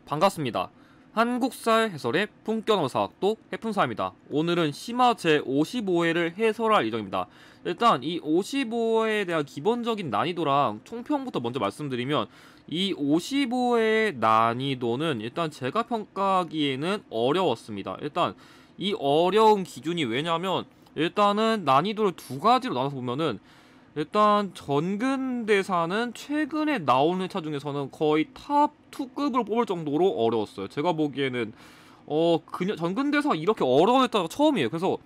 반갑습니다. 한국사의 해설의 품격 언어 사학도 해fun사입니다. 오늘은 심화 제55회를 해설할 예정입니다. 일단 이 55회에 대한 기본적인 난이도랑 총평부터 먼저 말씀드리면, 이 55회의 난이도는 일단 제가 평가하기에는 어려웠습니다. 일단 이 어려운 기준이 왜냐면, 일단은 난이도를 두 가지로 나눠서 보면은, 일단 전근대사는 최근에 나온 회차 중에서는 거의 탑 2급으로 뽑을 정도로 어려웠어요. 제가 보기에는 그냥 전근대사가 이렇게 어려운 회차가 처음이에요. 그래서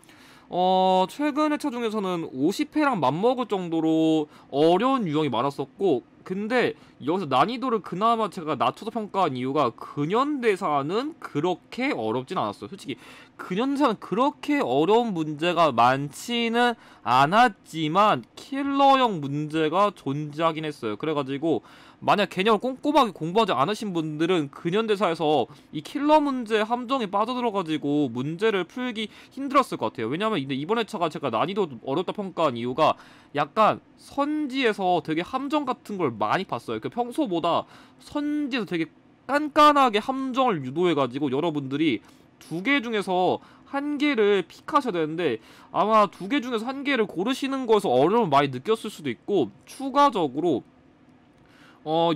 최근 회차 중에서는 50회랑 맞먹을 정도로 어려운 유형이 많았었고, 근데 여기서 난이도를 그나마 제가 낮춰서 평가한 이유가, 근현대사는 그렇게 어렵진 않았어요. 솔직히 근현대사는 그렇게 어려운 문제가 많지는 않았지만 킬러형 문제가 존재하긴 했어요. 그래가지고 만약 개념을 꼼꼼하게 공부하지 않으신 분들은 근현대사에서 이 킬러 문제 함정에 빠져들어가지고 문제를 풀기 힘들었을 것 같아요. 왜냐면 이번 회차가 제가 난이도 어렵다 평가한 이유가, 약간 선지에서 되게 함정 같은 걸 많이 봤어요. 그 평소보다 선지에서 되게 깐깐하게 함정을 유도해가지고 여러분들이 두 개 중에서 한 개를 픽하셔야 되는데, 아마 두 개 중에서 한 개를 고르시는 거에서 어려움을 많이 느꼈을 수도 있고, 추가적으로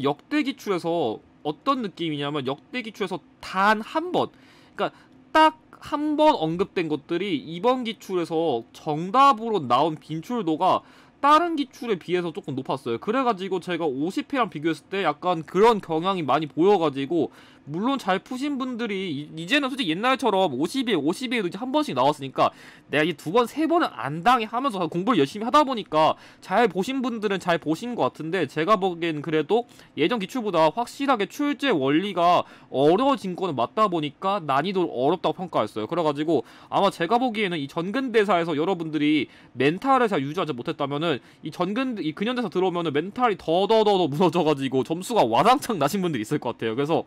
역대 기출에서 어떤 느낌이냐면, 역대 기출에서 단 한 번, 그러니까 딱 한 번 언급된 것들이 이번 기출에서 정답으로 나온 빈출도가 다른 기출에 비해서 조금 높았어요. 그래가지고 제가 50회랑 비교했을 때 약간 그런 경향이 많이 보여가지고, 물론 잘 푸신 분들이 이제는 솔직히 옛날처럼 50회에도 이제 한 번씩 나왔으니까 내가 이제 두 번, 세 번은 안 당해 하면서 공부를 열심히 하다 보니까 잘 보신 분들은 잘 보신 것 같은데, 제가 보기엔 그래도 예전 기출보다 확실하게 출제 원리가 어려워진 거는 맞다 보니까 난이도를 어렵다고 평가했어요. 그래가지고 아마 제가 보기에는 이 전근대사에서 여러분들이 멘탈을 잘 유지하지 못했다면은, 이 근현대사 들어오면은 멘탈이 더더더 무너져가지고 점수가 와장창 나신 분들이 있을 것 같아요. 그래서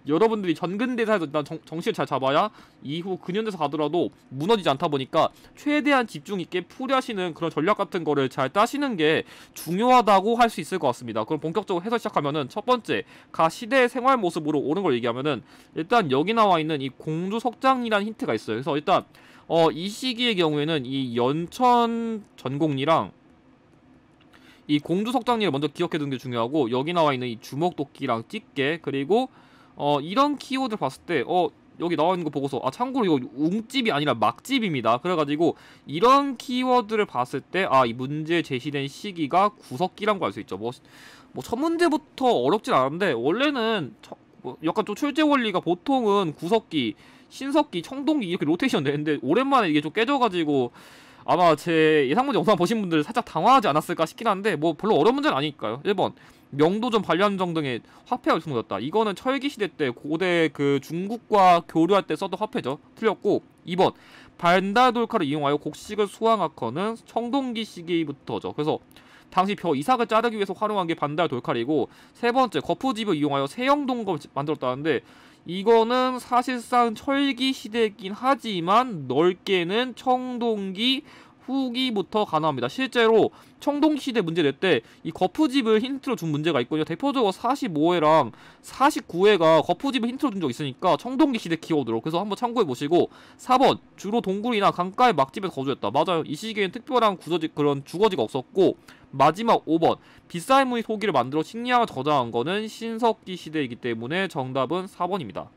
여러분들이 전근대사에서 일단 정신을 잘 잡아야 이후 근현대사 가더라도 무너지지 않다 보니까, 최대한 집중 있게 풀이하시는 그런 전략 같은 거를 잘 따시는 게 중요하다고 할 수 있을 것 같습니다. 그럼 본격적으로 해서 시작하면은, 첫 번째, 가 시대의 생활 모습으로 오는 걸 얘기하면은, 일단 여기 나와 있는 이 공주석장이라는 힌트가 있어요. 그래서 일단 이 시기의 경우에는 이 연천 전공리랑 이 공주석장리를 먼저 기억해두는 게 중요하고, 여기 나와 있는 이 주먹도끼랑 집게, 그리고 이런 키워드 봤을 때 여기 나와 있는 거 보고서, 참고로 이거 웅집이 아니라 막집입니다. 그래가지고 이런 키워드를 봤을 때 이 문제 제시된 시기가 구석기란 거 알 수 있죠. 뭐 첫 문제부터 어렵진 않은데, 원래는 약간 좀 출제 원리가 보통은 구석기, 신석기, 청동기 이렇게 로테이션 되는데, 오랜만에 이게 좀 깨져가지고 아마 제 예상문제 영상 보신 분들 살짝 당황하지 않았을까 싶긴 한데, 뭐 별로 어려운 문제는 아니니까요. 1번, 명도전, 반란정 등의 화폐가 유통되었다. 이거는 철기시대 때 고대 그 중국과 교류할 때 썼던 화폐죠. 틀렸고, 2번, 반달돌칼을 이용하여 곡식을 수확하거는 청동기 시기부터죠. 그래서 당시 벼 이삭을 자르기 위해서 활용한 게 반달돌칼이고, 세 번째, 거푸집을 이용하여 세형동검을 만들었다는데, 이거는 사실상 철기 시대이긴 하지만 넓게는 청동기 후기부터 가능합니다. 실제로 청동기 시대 문제 낼 때 이 거푸집을 힌트로 준 문제가 있거든요. 대표적으로 45회랑 49회가 거푸집을 힌트로 준 적 있으니까 청동기 시대 키워드로, 그래서 한번 참고해보시고. 4번, 주로 동굴이나 강가의 막집에서 거주했다. 맞아요. 이 시기에는 특별한 그런 주거지가 없었고. 마지막 5번, 빗살무늬 소기를 만들어 식량을 저장한 거는 신석기 시대이기 때문에 정답은 4번입니다.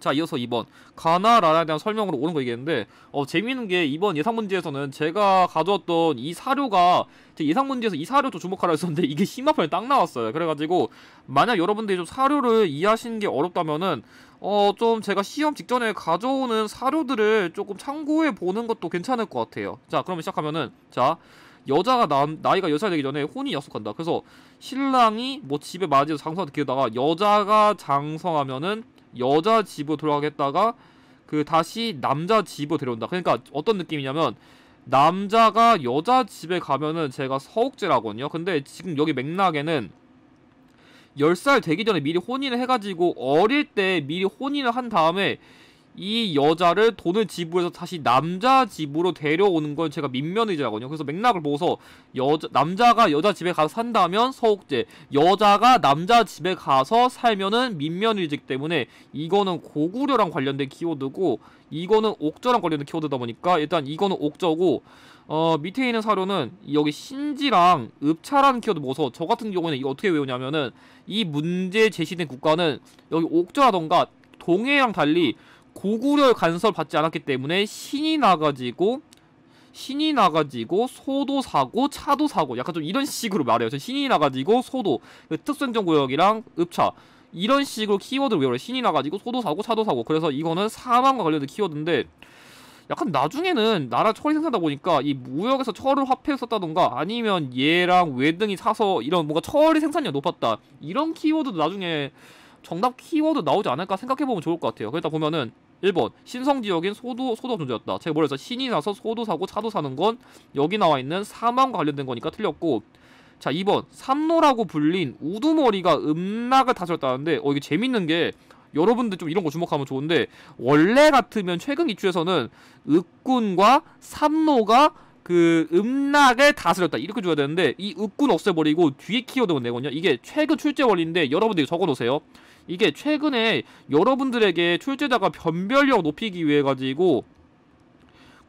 자, 이어서 2번, 가나라에 대한 설명으로 오는 거 얘기했는데, 재미있는 게 이번 예상 문제에서는 제가 가져왔던 이 사료가, 제 예상 문제에서 이 사료 좀 주목하라 했었는데 이게 심화편에 딱 나왔어요. 그래가지고 만약 여러분들이 좀 사료를 이해하시는 게 어렵다면은 좀 제가 시험 직전에 가져오는 사료들을 조금 참고해 보는 것도 괜찮을 것 같아요. 자, 그러면 시작하면은, 자, 여자가 나이가 10살 되기 전에 혼이 약속한다. 그래서 신랑이 뭐 집에 맞이해서 장성한테 기르다가 여자가 장성하면은 여자 집으로 돌아가겠다가 다시 남자 집으로 데려온다. 그러니까 어떤 느낌이냐면, 남자가 여자 집에 가면은 제가 서욱제라거든요. 근데 지금 여기 맥락에는 10살 되기 전에 미리 혼인을 해가지고 어릴 때 미리 혼인을 한 다음에 이 여자를 돈을 지불해서 다시 남자 집으로 데려오는 건 제가 민면의제라거든요. 그래서 맥락을 보고서 남자가 여자 집에 가서 산다면 서옥제, 여자가 남자 집에 가서 살면은 민면의제이기 때문에 이거는 고구려랑 관련된 키워드고 이거는 옥저랑 관련된 키워드다 보니까 일단 이거는 옥저고 밑에 있는 사료는 여기 신지랑 읍차라는 키워드 보고서 저 같은 경우에는 이거 어떻게 외우냐면은 이 문제 제시된 국가는 여기 옥저라던가 동해랑 달리 고구려의 간섭을 받지 않았기 때문에 신이 나가지고 소도 사고 차도 사고 약간 좀 이런 식으로 말해요. 신이 나가지고 소도 그 특수행정구역이랑 읍차 이런 식으로 키워드를 외워요. 신이 나가지고 소도 사고 차도 사고. 그래서 이거는 사망과 관련된 키워드인데 약간 나중에는 나라 철이 생산하다 보니까 이 무역에서 철을 화폐로 썼다던가 아니면 얘랑 외등이 사서 이런 뭔가 철의 생산량이 높았다 이런 키워드도 나중에 정답 키워드 나오지 않을까 생각해보면 좋을 것 같아요. 그러다 보면은 1번 신성지역인 소도가 존재했다. 제가 뭐랬어? 신이 나서 소도 사고 차도 사는 건 여기 나와있는 사망과 관련된 거니까 틀렸고, 자 2번 삼노라고 불린 우두머리가 음락을 다스렸다는데 이게 재밌는게 여러분들 좀 이런거 주목하면 좋은데 원래 같으면 최근 기출에서는 읍군과 삼노가 그 음락을 다스렸다 이렇게 줘야 되는데 이 읍군 없애버리고 뒤에 키워드만 내거든요. 이게 최근 출제 원리인데 여러분들이 적어놓으세요. 이게 최근에 여러분들에게 출제자가 변별력 높이기 위해 가지고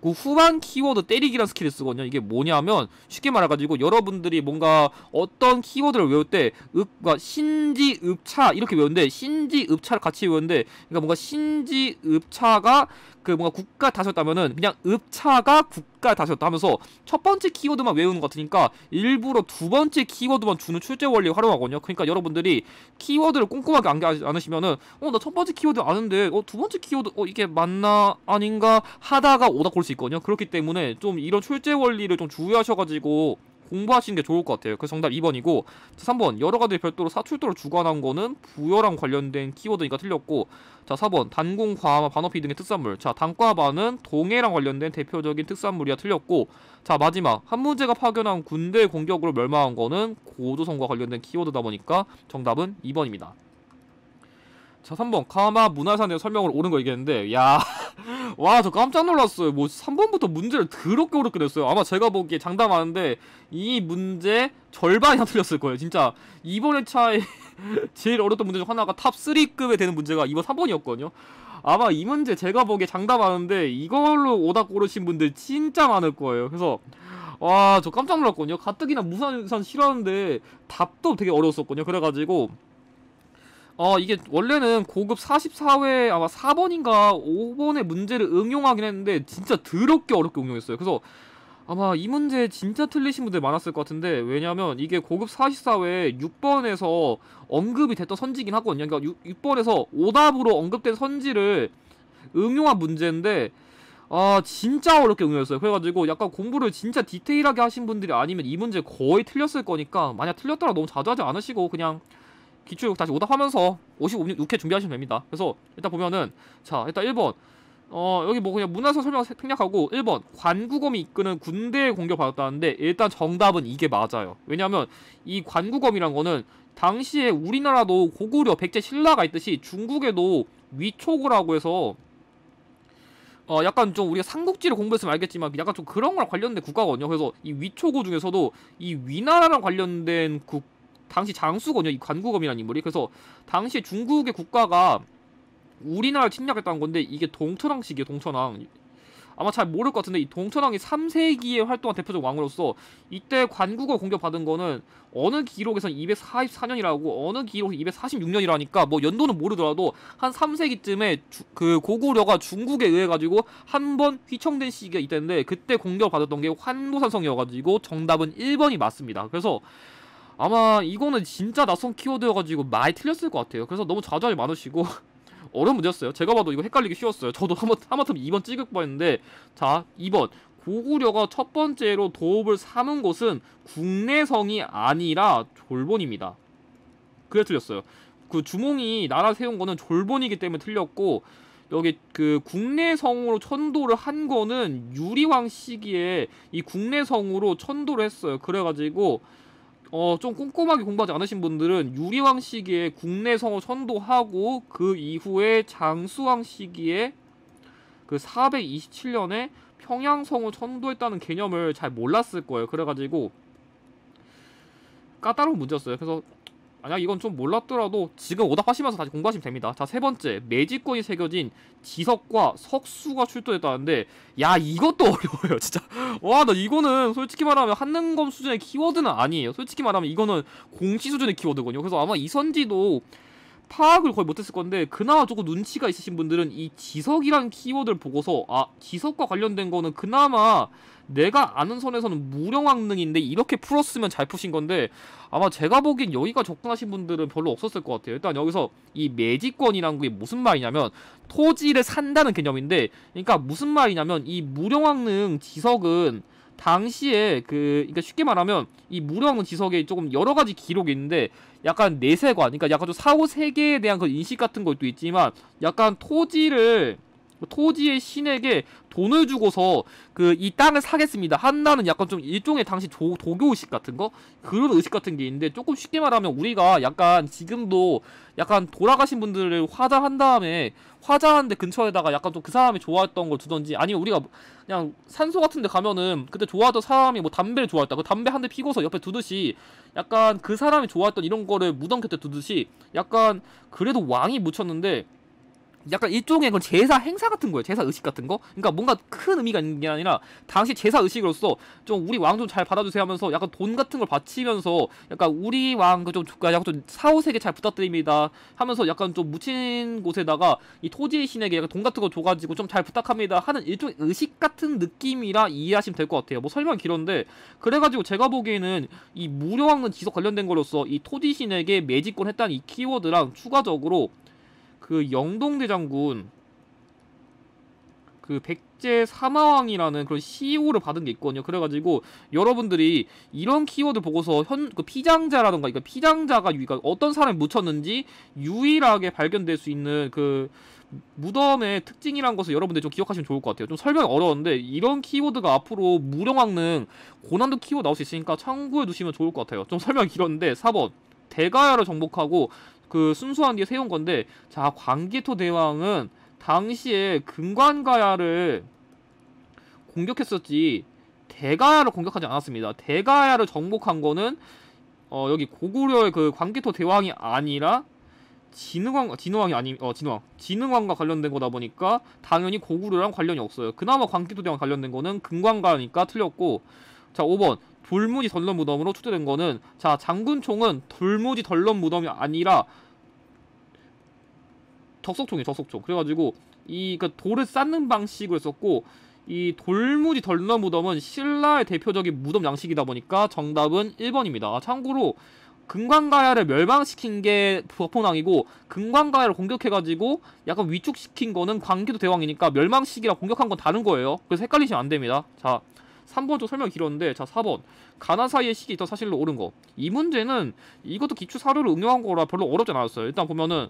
그 후반 키워드 때리기란 스킬을 쓰거든요. 이게 뭐냐면 쉽게 말해가지고 여러분들이 뭔가 어떤 키워드를 외울 때 읍과 신지 읍차 이렇게 외우는데 신지 읍차를 같이 외우는데 그러니까 뭔가 신지 읍차가 그 뭔가 국가 다셨다면은 그냥 읍차가 국가 다셨다 하면서 첫 번째 키워드만 외우는 것 같으니까 일부러 두 번째 키워드만 주는 출제 원리를 활용하거든요. 그러니까 여러분들이 키워드를 꼼꼼하게 안게 않으시면은 나 첫 번째 키워드 아는데 두 번째 키워드 이게 맞나 아닌가 하다가 오다 골 수 있거든요. 그렇기 때문에 좀 이런 출제 원리를 좀 주의하셔가지고 공부하시는 게 좋을 것 같아요. 그래서 정답 2번이고 3번 여러가지 별도로 사출도를 주관한 거는 부여랑 관련된 키워드니까 틀렸고, 자 4번 단공, 과마, 반어피 등의 특산물. 자 단과반은 동해랑 관련된 대표적인 특산물이야 틀렸고, 자 마지막 한 문제가 파견한 군대 공격으로 멸망한 거는 고조선과 관련된 키워드다 보니까 정답은 2번입니다. 자 3번 가마 문화유산에 대한 설명을 옳은 거 얘기했는데 야 와 저 깜짝 놀랐어요. 뭐 3번부터 문제를 더럽게 어렵게 냈어요. 아마 제가 보기에 장담하는데 이 문제 절반 이상 틀렸을 거예요. 진짜 이번 회차에 제일 어려웠던 문제 중 하나가 탑3급에 되는 문제가 이번 3번이었거든요 아마 이 문제 제가 보기에 장담하는데 이걸로 오답 고르신 분들 진짜 많을 거예요. 그래서 와 저 깜짝 놀랐거든요. 가뜩이나 문화유산 싫어하는데 답도 되게 어려웠었거든요. 그래가지고 이게 원래는 고급 44회 아마 4번인가 5번의 문제를 응용하긴 했는데 진짜 더럽게 어렵게 응용했어요. 그래서 아마 이 문제 진짜 틀리신 분들 많았을 것 같은데, 왜냐면 이게 고급 44회 6번에서 언급이 됐던 선지긴 하거든요. 그러니까 6번에서 오답으로 언급된 선지를 응용한 문제인데 진짜 어렵게 응용했어요. 그래가지고 약간 공부를 진짜 디테일하게 하신 분들이 아니면 이 문제 거의 틀렸을 거니까 만약 틀렸더라 너무 자주 하지 않으시고 그냥 기출 다시 오답하면서 56회 준비하시면 됩니다. 그래서 일단 보면은 자 일단 1번 여기 뭐 그냥 문화유산 설명 생략하고 1번 관구검이 이끄는 군대에 공격받았다는데 일단 정답은 이게 맞아요. 왜냐면 이 관구검이란 거는 당시에 우리나라도 고구려 백제 신라가 있듯이 중국에도 위초고라고 해서 약간 좀 우리가 삼국지를 공부했으면 알겠지만 약간 좀 그런 거랑 관련된 국가거든요. 그래서 이 위초고 중에서도 이 위나라랑 관련된 당시 장수거든요. 이 관구검이라는 인물이. 그래서 당시 중국의 국가가 우리나라를 침략했다는 건데 이게 동천왕 시기에 동천왕 아마 잘 모를 것 같은데 이 동천왕이 3세기에 활동한 대표적 왕으로서 이때 관국을 공격받은 거는 어느 기록에선 244년이라고 어느 기록에서 246년이라니까 뭐 연도는 모르더라도 한 3세기쯤에 그 고구려가 중국에 의해 가지고 한 번 휘청된 시기가 있었는데 그때 공격받았던 게 환도산성이어가지고 정답은 1번이 맞습니다. 그래서 아마 이거는 진짜 낯선 키워드여가지고 많이 틀렸을 것 같아요. 그래서 너무 자주 하지 많으시고 어려운 문제였어요. 제가 봐도 이거 헷갈리기 쉬웠어요. 저도 하마터면 2번 찍을 뻔했는데, 자 2번 고구려가 첫 번째로 도읍을 삼은 곳은 국내성이 아니라 졸본입니다. 그래 틀렸어요. 그 주몽이 나라 세운 거는 졸본이기 때문에 틀렸고, 여기 그 국내성으로 천도를 한 거는 유리왕 시기에 이 국내성으로 천도를 했어요. 그래가지고 좀 꼼꼼하게 공부하지 않으신 분들은 유리왕 시기에 국내성을 선도하고 그 이후에 장수왕 시기에 그 427년에 평양성을 선도했다는 개념을 잘 몰랐을 거예요. 그래가지고 까다로운 문제였어요. 그래서 만약 이건 좀 몰랐더라도 지금 오답하시면서 다시 공부하시면 됩니다. 자, 세 번째, 매직권이 새겨진 지석과 석수가 출토했다는데, 야, 이것도 어려워요, 진짜. 와, 나 이거는 솔직히 말하면 한능검 수준의 키워드는 아니에요. 솔직히 말하면 이거는 공시 수준의 키워드거든요. 그래서 아마 이선지도 파악을 거의 못했을 건데, 그나마 조금 눈치가 있으신 분들은 이 지석이란 키워드를 보고서, 아, 지석과 관련된 거는 그나마 내가 아는 선에서는 무령왕릉인데 이렇게 풀었으면 잘 푸신 건데, 아마 제가 보기엔 여기가 접근하신 분들은 별로 없었을 것 같아요. 일단 여기서 이 매직권이란 게 무슨 말이냐면 토지를 산다는 개념인데, 그러니까 무슨 말이냐면 이 무령왕릉 지석은 당시에 그러니까 쉽게 말하면 이 무령왕릉 지석에 조금 여러 가지 기록이 있는데, 약간 내세관, 그러니까 약간 좀 사후 세계에 대한 그 인식 같은 것도 있지만, 약간 토지의 신에게 돈을 주고서 그 이 땅을 사겠습니다 한다는 약간 좀 일종의 당시 도교 의식 같은 거, 그런 의식 같은 게 있는데, 조금 쉽게 말하면 우리가 약간 지금도 약간 돌아가신 분들을 화장한 다음에 화장하는데 근처에다가 약간 좀 그 사람이 좋아했던 걸 두던지, 아니면 우리가 그냥 산소 같은 데 가면은 그때 좋아하던 사람이 뭐 담배를 좋아했다, 그 담배 한 대 피고서 옆에 두듯이, 약간 그 사람이 좋아했던 이런 거를 무덤 곁에 두듯이, 약간 그래도 왕이 묻혔는데 약간 일종의 그 제사 행사 같은 거예요. 제사 의식 같은 거. 그러니까 뭔가 큰 의미가 있는 게 아니라 당시 제사 의식으로서 좀 우리 왕 좀 잘 받아주세요 하면서 약간 돈 같은 걸 바치면서, 약간 우리 왕 그 좀 약간 좀 사후세계 잘 부탁드립니다 하면서 약간 좀 묻힌 곳에다가 이 토지의 신에게 약간 돈 같은 거 줘가지고 좀 잘 부탁합니다 하는 일종의 의식 같은 느낌이라 이해하시면 될 것 같아요. 뭐 설명이 길었는데, 그래가지고 제가 보기에는 이 무령왕릉 지석 관련된 거로서 이 토지 신에게 매직권 했다는 이 키워드랑 추가적으로 그 영동대장군 그 백제 사마왕이라는 그런 시호를 받은 게 있거든요. 그래가지고 여러분들이 이런 키워드 보고서 그 피장자라던가, 그러니까 피장자가 어떤 사람이 묻혔는지 유일하게 발견될 수 있는 그 무덤의 특징이란 것을 여러분들이 좀 기억하시면 좋을 것 같아요. 좀 설명이 어려운데 이런 키워드가 앞으로 무령왕릉 고난도 키워드 나올 수 있으니까 참고해 두시면 좋을 것 같아요. 좀 설명이 길었는데, 4번 대가야를 정복하고 그 순수한 뒤에 세운 건데, 자, 광개토 대왕은 당시에 금관가야를 공격했었지 대가야를 공격하지 않았습니다. 대가야를 정복한 거는 여기 고구려의 그 광개토 대왕이 아니라 진흥왕과 관련된 거다 보니까 당연히 고구려랑 관련이 없어요. 그나마 광개토 대왕 관련된 거는 금관가니까 틀렸고. 자, 5번 돌무지 덜런 무덤으로 추대된 거는, 자, 장군총은 돌무지 덜런 무덤이 아니라 적석총이에요, 적석총. 그래가지고 그 돌을 쌓는 방식으로 썼고, 이 돌무지 덜런 무덤은 신라의 대표적인 무덤 양식이다 보니까 정답은 1번입니다. 참고로 금관가야를 멸망시킨 게 법호왕이고, 금관가야를 공격해가지고 약간 위축시킨 거는 광개토 대왕이니까 멸망시키라 공격한 건 다른 거예요. 그래서 헷갈리시면 안 됩니다. 자, 3번 좀 설명이 길었는데, 자, 4번 가나 사이의 시기 있던 사실로 옳은 거. 이 문제는 이것도 기출 사료를 응용한 거라 별로 어렵지 않았어요. 일단 보면은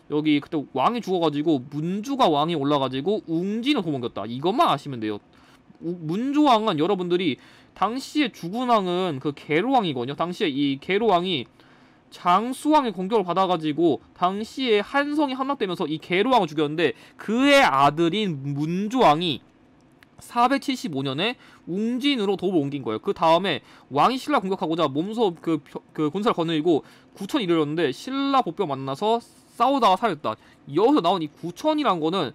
여기 그때 왕이 죽어가지고 문주가 왕이 올라가지고 웅진을 도망겼다, 이것만 아시면 돼요. 문주왕은 여러분들이 당시에 죽은 왕은 그 계로왕이거든요. 당시에 이 계로왕이 장수왕의 공격을 받아가지고 당시에 한성이 함락되면서 이 계로왕을 죽였는데, 그의 아들인 문주왕이 475년에 웅진으로 도읍을 옮긴 거예요. 그 다음에 왕이 신라 공격하고자 몸소 그 군사를 거느리고 구천에 이르렀는데, 신라 복병 만나서 싸우다가 살렸다. 여기서 나온 이 구천이란 거는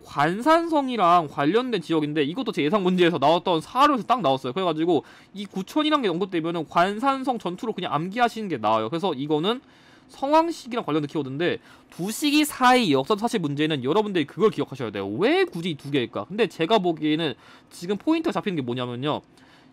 관산성이랑 관련된 지역인데, 이것도 제 예상 문제에서 나왔던 사료에서 딱 나왔어요. 그래가지고 이 구천이란 게 언급되면은 관산성 전투로 그냥 암기하시는 게 나아요. 그래서 이거는 성왕시기랑 관련된 키워드인데, 두 시기 사이 역사사실 문제는 여러분들이 그걸 기억하셔야 돼요. 왜 굳이 두 개일까? 근데 제가 보기에는 지금 포인트가 잡히는 게 뭐냐면요,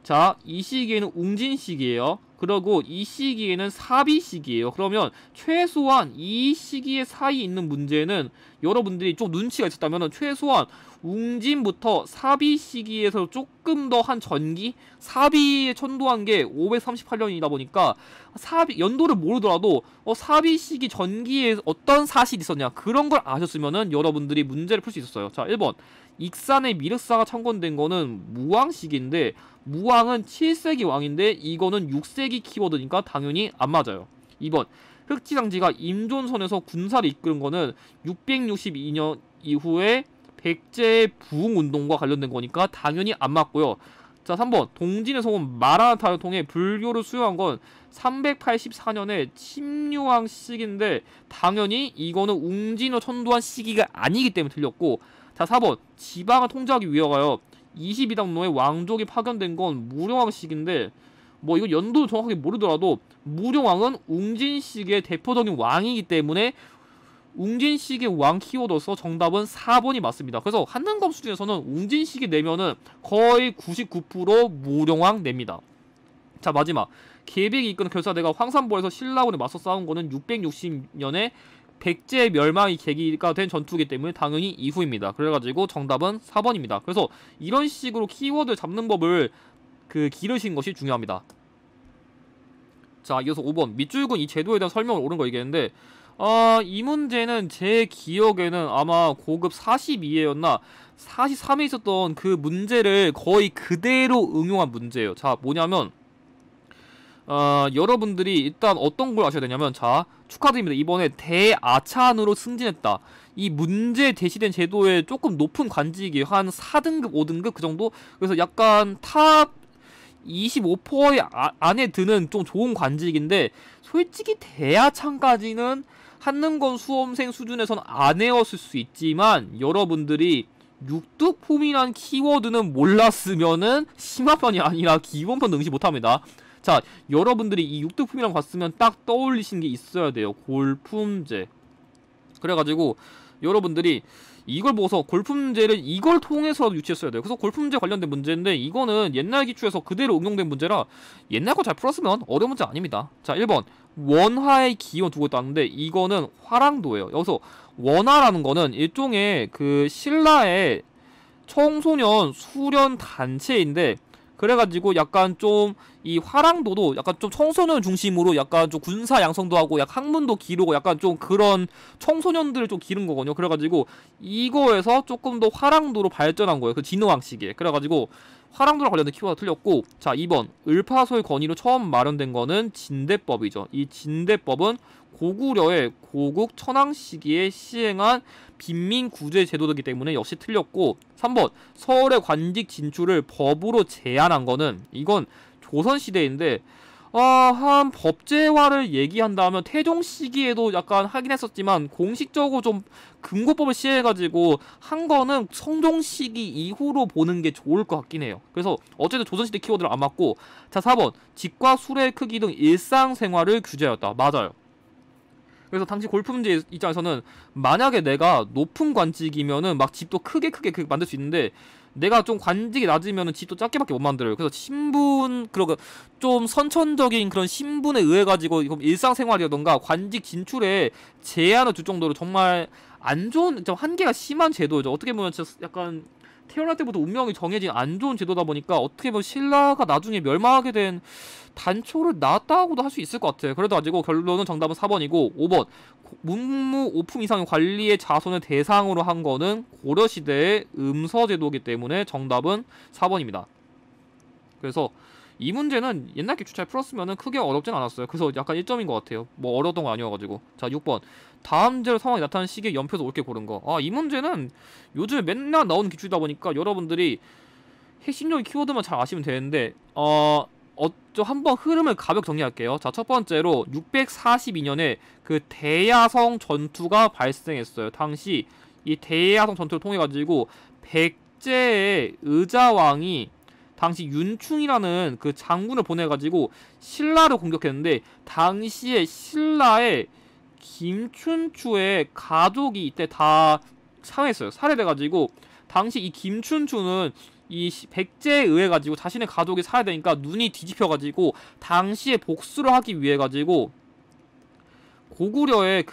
자, 이 시기에는 웅진 시기예요. 그리고 이 시기에는 사비 시기예요. 그러면 최소한 이 시기의 사이에 있는 문제는 여러분들이 좀 눈치가 있었다면 최소한 웅진부터 사비 시기에서 조금 더 한 전기, 사비에 천도한 게 538년이다 보니까 사비 연도를 모르더라도 사비 시기 전기에 어떤 사실이 있었냐, 그런 걸 아셨으면은 여러분들이 문제를 풀 수 있었어요. 자, 1번 익산의 미륵사가 창건된 거는 무왕 시기인데, 무왕은 7세기 왕인데 이거는 6세기 키워드니까 당연히 안 맞아요. 2번 흑지장지가 임존선에서 군사를 이끄는 거는 662년 이후에 백제의 부흥운동과 관련된 거니까 당연히 안 맞고요. 자, 3번 동진에서 온 마라나타를 통해 불교를 수용한 건 384년에 침류왕 시기인데 당연히 이거는 웅진을 천도한 시기가 아니기 때문에 틀렸고, 자, 4번 지방을 통제하기 위하여 22당로에 왕족이 파견된 건 무령왕 시기인데 뭐 이거 연도를 정확하게 모르더라도 무령왕은 웅진 시기의 대표적인 왕이기 때문에 웅진 시기의 왕 키워드로서 정답은 4번이 맞습니다. 그래서 한능검 수준에서는 웅진 시기 내면은 거의 99% 무령왕 냅니다. 자, 마지막 계백이 이끄는 결사대가 황산보에서 신라군에 맞서 싸운 거는 660년에 백제 멸망이 계기가 된 전투이기 때문에 당연히 이후입니다. 그래가지고 정답은 4번입니다. 그래서 이런 식으로 키워드 잡는 법을 기르신 것이 중요합니다. 자, 이어서 5번 밑줄근 이 제도에 대한 설명을 옳은 거 얘기했는데 이 문제는 제 기억에는 아마 고급 42회였나 43회 있었던 그 문제를 거의 그대로 응용한 문제예요. 자, 뭐냐면 여러분들이 일단 어떤 걸 아셔야 되냐면, 자, 축하드립니다. 이번에 대아찬으로 승진했다. 이 문제 제시된 제도에 조금 높은 관직이에요. 한 4등급, 5등급 그 정도? 그래서 약간 탑 25%의 안에 드는 좀 좋은 관직인데, 솔직히 대하창까지는 한능건 수험생 수준에서는 안 외웠을 수 있지만, 여러분들이 육두품이란 키워드는 몰랐으면은 심화편이 아니라 기본편 응시 못합니다. 자, 여러분들이 이 육두품이랑 봤으면 딱 떠올리신 게 있어야 돼요. 골품제. 그래가지고 여러분들이 이걸 보고서 골품제를 이걸 통해서 유치했어야 돼요. 그래서 골품제 관련된 문제인데 이거는 옛날 기출에서 그대로 응용된 문제라 옛날 거 잘 풀었으면 어려운 문제 아닙니다. 자, 1번 원화의 기원 두고 있다는데 이거는 화랑도예요. 여기서 원화라는 거는 일종의 신라의 청소년 수련 단체인데, 그래가지고 약간 좀 이 화랑도도 약간 좀 청소년 중심으로 약간 좀 군사 양성도 하고 약 학문도 기르고 약간 좀 그런 청소년들을 좀 기른 거거든요. 그래가지고 이거에서 조금 더 화랑도로 발전한 거예요. 진흥왕 시기에. 그래가지고 화랑도랑 관련된 키워드가 틀렸고, 자, 2번 을파소의 권위로 처음 마련된 거는 진대법이죠. 이 진대법은 고구려의 고국 천황 시기에 시행한 빈민구제 제도이기 때문에 역시 틀렸고, 3번 서울의 관직 진출을 법으로 제한한 거는 이건 조선시대인데 한 법제화를 얘기한다면 태종 시기에도 약간 하긴 했었지만 공식적으로 좀 금고법을 시행해가지고 한 거는 성종 시기 이후로 보는 게 좋을 것 같긴 해요. 그래서 어쨌든 조선시대 키워드를 안 맞고, 자, 4번 집과 술의 크기 등 일상생활을 규제하였다. 맞아요. 그래서 당시 골프문제 입장에서는 만약에 내가 높은 관직이면은 막 집도 크게 만들 수 있는데, 내가 좀 관직이 낮으면은 집도 작게밖에 못 만들어요. 그래서 신분, 그리고 좀 선천적인 그런 신분에 의해 가지고 일상생활이라던가 관직 진출에 제한을 줄 정도로 정말 안 좋은, 좀 한계가 심한 제도죠. 어떻게 보면 진짜 약간 태어날 때부터 운명이 정해진 안 좋은 제도다 보니까 어떻게 보면 신라가 나중에 멸망하게 된 단초를 낳았다고도 할 수 있을 것 같아요. 그래도 가지고 결론은 정답은 4번이고, 5번 문무 5품 이상의 관리의 자손을 대상으로 한 거는 고려시대의 음서제도이기 때문에 정답은 4번입니다. 그래서 이 문제는 옛날 기출 잘 풀었으면 크게 어렵진 않았어요. 그래서 약간 1점인 것 같아요. 뭐 어려웠던 거 아니어가지고. 자, 6번 다음 제로 상황이 나타나는 시기에 연표에서 옳게 고른 거. 이 문제는 요즘에 맨날 나오는 기출이다 보니까 여러분들이 핵심적인 키워드만 잘 아시면 되는데 한번 흐름을 가볍게 정리할게요. 자, 첫 번째로 642년에 대야성 전투가 발생했어요. 당시 이 대야성 전투를 통해 가지고 백제의 의자왕이 당시 윤충이라는 장군을 보내 가지고 신라를 공격했는데, 당시에 신라의 김춘추의 가족이 이때 다 상했어요. 살해돼 가지고 당시 이 김춘추는 이 백제에 의해 가지고 자신의 가족이 살해되니까 눈이 뒤집혀 가지고 당시에 복수를 하기 위해 가지고 고구려의